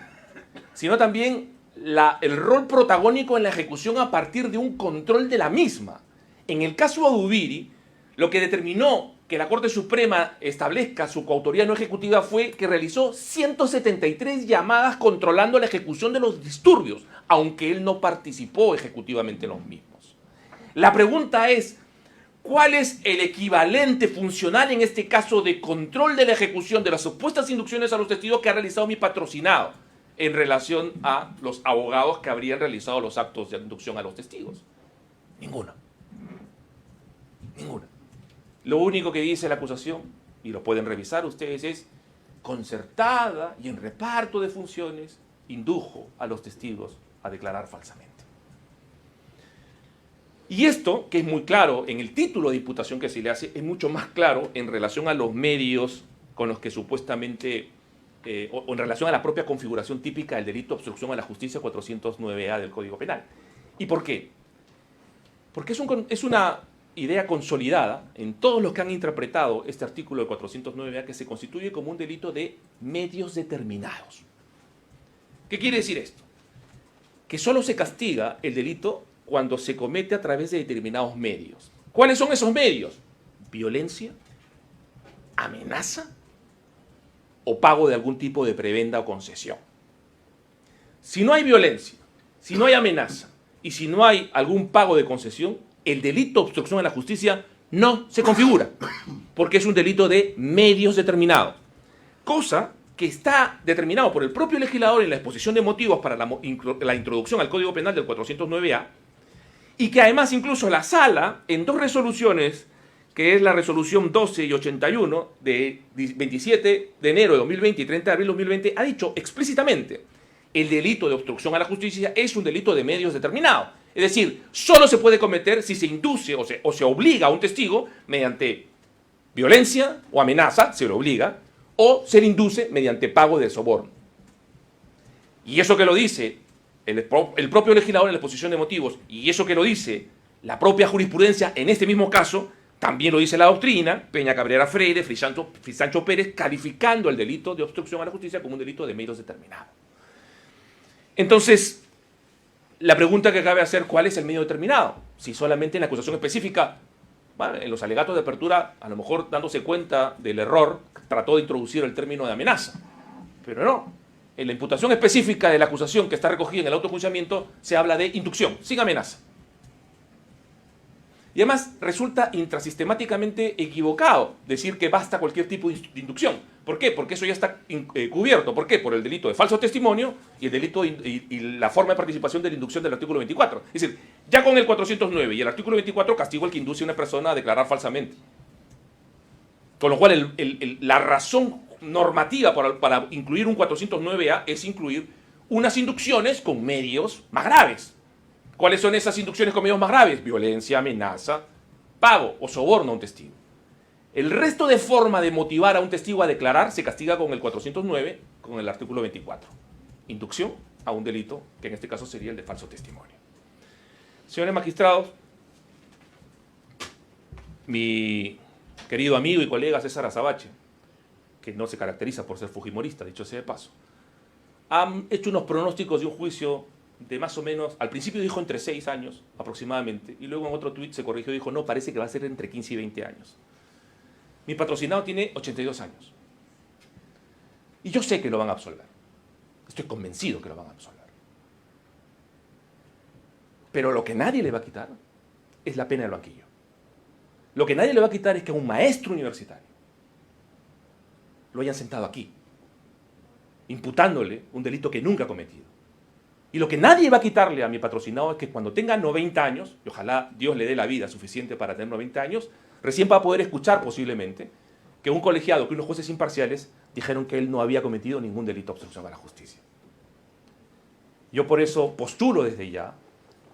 sino también el rol protagónico en la ejecución a partir de un control de la misma. En el caso Adubiri, lo que determinó que la Corte Suprema establezca su coautoría no ejecutiva fue que realizó 173 llamadas controlando la ejecución de los disturbios, aunque él no participó ejecutivamente en los mismos. La pregunta es, ¿cuál es el equivalente funcional en este caso de control de la ejecución de las supuestas inducciones a los testigos que ha realizado mi patrocinado en relación a los abogados que habrían realizado los actos de inducción a los testigos? Ninguna. Ninguna. Lo único que dice la acusación, y lo pueden revisar ustedes, es concertada y en reparto de funciones indujo a los testigos a declarar falsamente. Y esto, que es muy claro en el título de imputación que se le hace, es mucho más claro en relación a los medios con los que supuestamente, o en relación a la propia configuración típica del delito de obstrucción a la justicia 409A del Código Penal. ¿Y por qué? Porque es una idea consolidada en todos los que han interpretado este artículo de 409A que se constituye como un delito de medios determinados. ¿Qué quiere decir esto? Que solo se castiga el delito cuando se comete a través de determinados medios. ¿Cuáles son esos medios? Violencia, amenaza o pago de algún tipo de prebenda o concesión. Si no hay violencia, si no hay amenaza y si no hay algún pago de concesión, el delito de obstrucción a la justicia no se configura, porque es un delito de medios determinados. Cosa que está determinado por el propio legislador en la exposición de motivos para la introducción al Código Penal del 409A, y que además incluso la Sala, en dos resoluciones, que es la resolución 12 y 81 de 27 de enero de 2020 y 30 de abril de 2020, ha dicho explícitamente, el delito de obstrucción a la justicia es un delito de medios determinados. Es decir, solo se puede cometer si se induce o se obliga a un testigo mediante violencia o amenaza, se lo obliga, o se le induce mediante pago de soborno. Y eso que lo dice el propio legislador en la exposición de motivos, y eso que lo dice la propia jurisprudencia en este mismo caso, también lo dice la doctrina, Peña Cabrera Freire, Frisancho Pérez, calificando el delito de obstrucción a la justicia como un delito de medios determinados. Entonces, la pregunta que cabe hacer, ¿cuál es el medio determinado? Si solamente en la acusación específica, bueno, en los alegatos de apertura, a lo mejor dándose cuenta del error, trató de introducir el término de amenaza. Pero no, en la imputación específica de la acusación que está recogida en el autoenjuiciamiento, se habla de inducción, sin amenaza. Y además resulta intrasistemáticamente equivocado decir que basta cualquier tipo de inducción. ¿Por qué? Porque eso ya está cubierto. ¿Por qué? Por el delito de falso testimonio y el delito y la forma de participación de la inducción del artículo 24. Es decir, ya con el 409 y el artículo 24 castigo al que induce a una persona a declarar falsamente. Con lo cual la razón normativa para incluir un 409A es incluir unas inducciones con medios más graves. ¿Cuáles son esas inducciones con medios más graves? Violencia, amenaza, pago o soborno a un testigo. El resto de forma de motivar a un testigo a declarar se castiga con el 409, con el artículo 24. Inducción a un delito, que en este caso sería el de falso testimonio. Señores magistrados, mi querido amigo y colega César Azabache, que no se caracteriza por ser fujimorista, dicho sea de paso, han hecho unos pronósticos de un juicio de más o menos, al principio dijo entre 6 años aproximadamente, y luego en otro tuit se corrigió y dijo, no, parece que va a ser entre 15 y 20 años. Mi patrocinado tiene 82 años. Y yo sé que lo van a absolver. Estoy convencido que lo van a absolver. Pero lo que nadie le va a quitar es la pena del banquillo. Lo que nadie le va a quitar es que a un maestro universitario lo hayan sentado aquí, imputándole un delito que nunca ha cometido. Y lo que nadie va a quitarle a mi patrocinado es que cuando tenga 90 años, y ojalá Dios le dé la vida suficiente para tener 90 años, recién va a poder escuchar posiblemente que un colegiado, que unos jueces imparciales dijeron que él no había cometido ningún delito de obstrucción a la justicia. Yo por eso postulo desde ya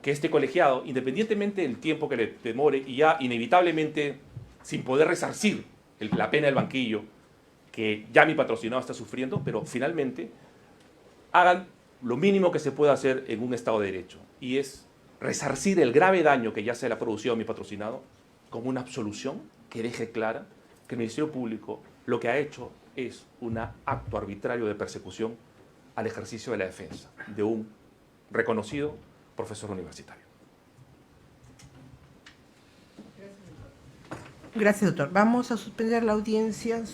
que este colegiado, independientemente del tiempo que le demore, y ya inevitablemente sin poder resarcir la pena del banquillo que ya mi patrocinado está sufriendo, pero finalmente hagan lo mínimo que se puede hacer en un Estado de Derecho, y es resarcir el grave daño que ya se le ha producido a mi patrocinado con una absolución que deje clara que el Ministerio Público lo que ha hecho es un acto arbitrario de persecución al ejercicio de la defensa de un reconocido profesor universitario. Gracias, doctor. Vamos a suspender la audiencia.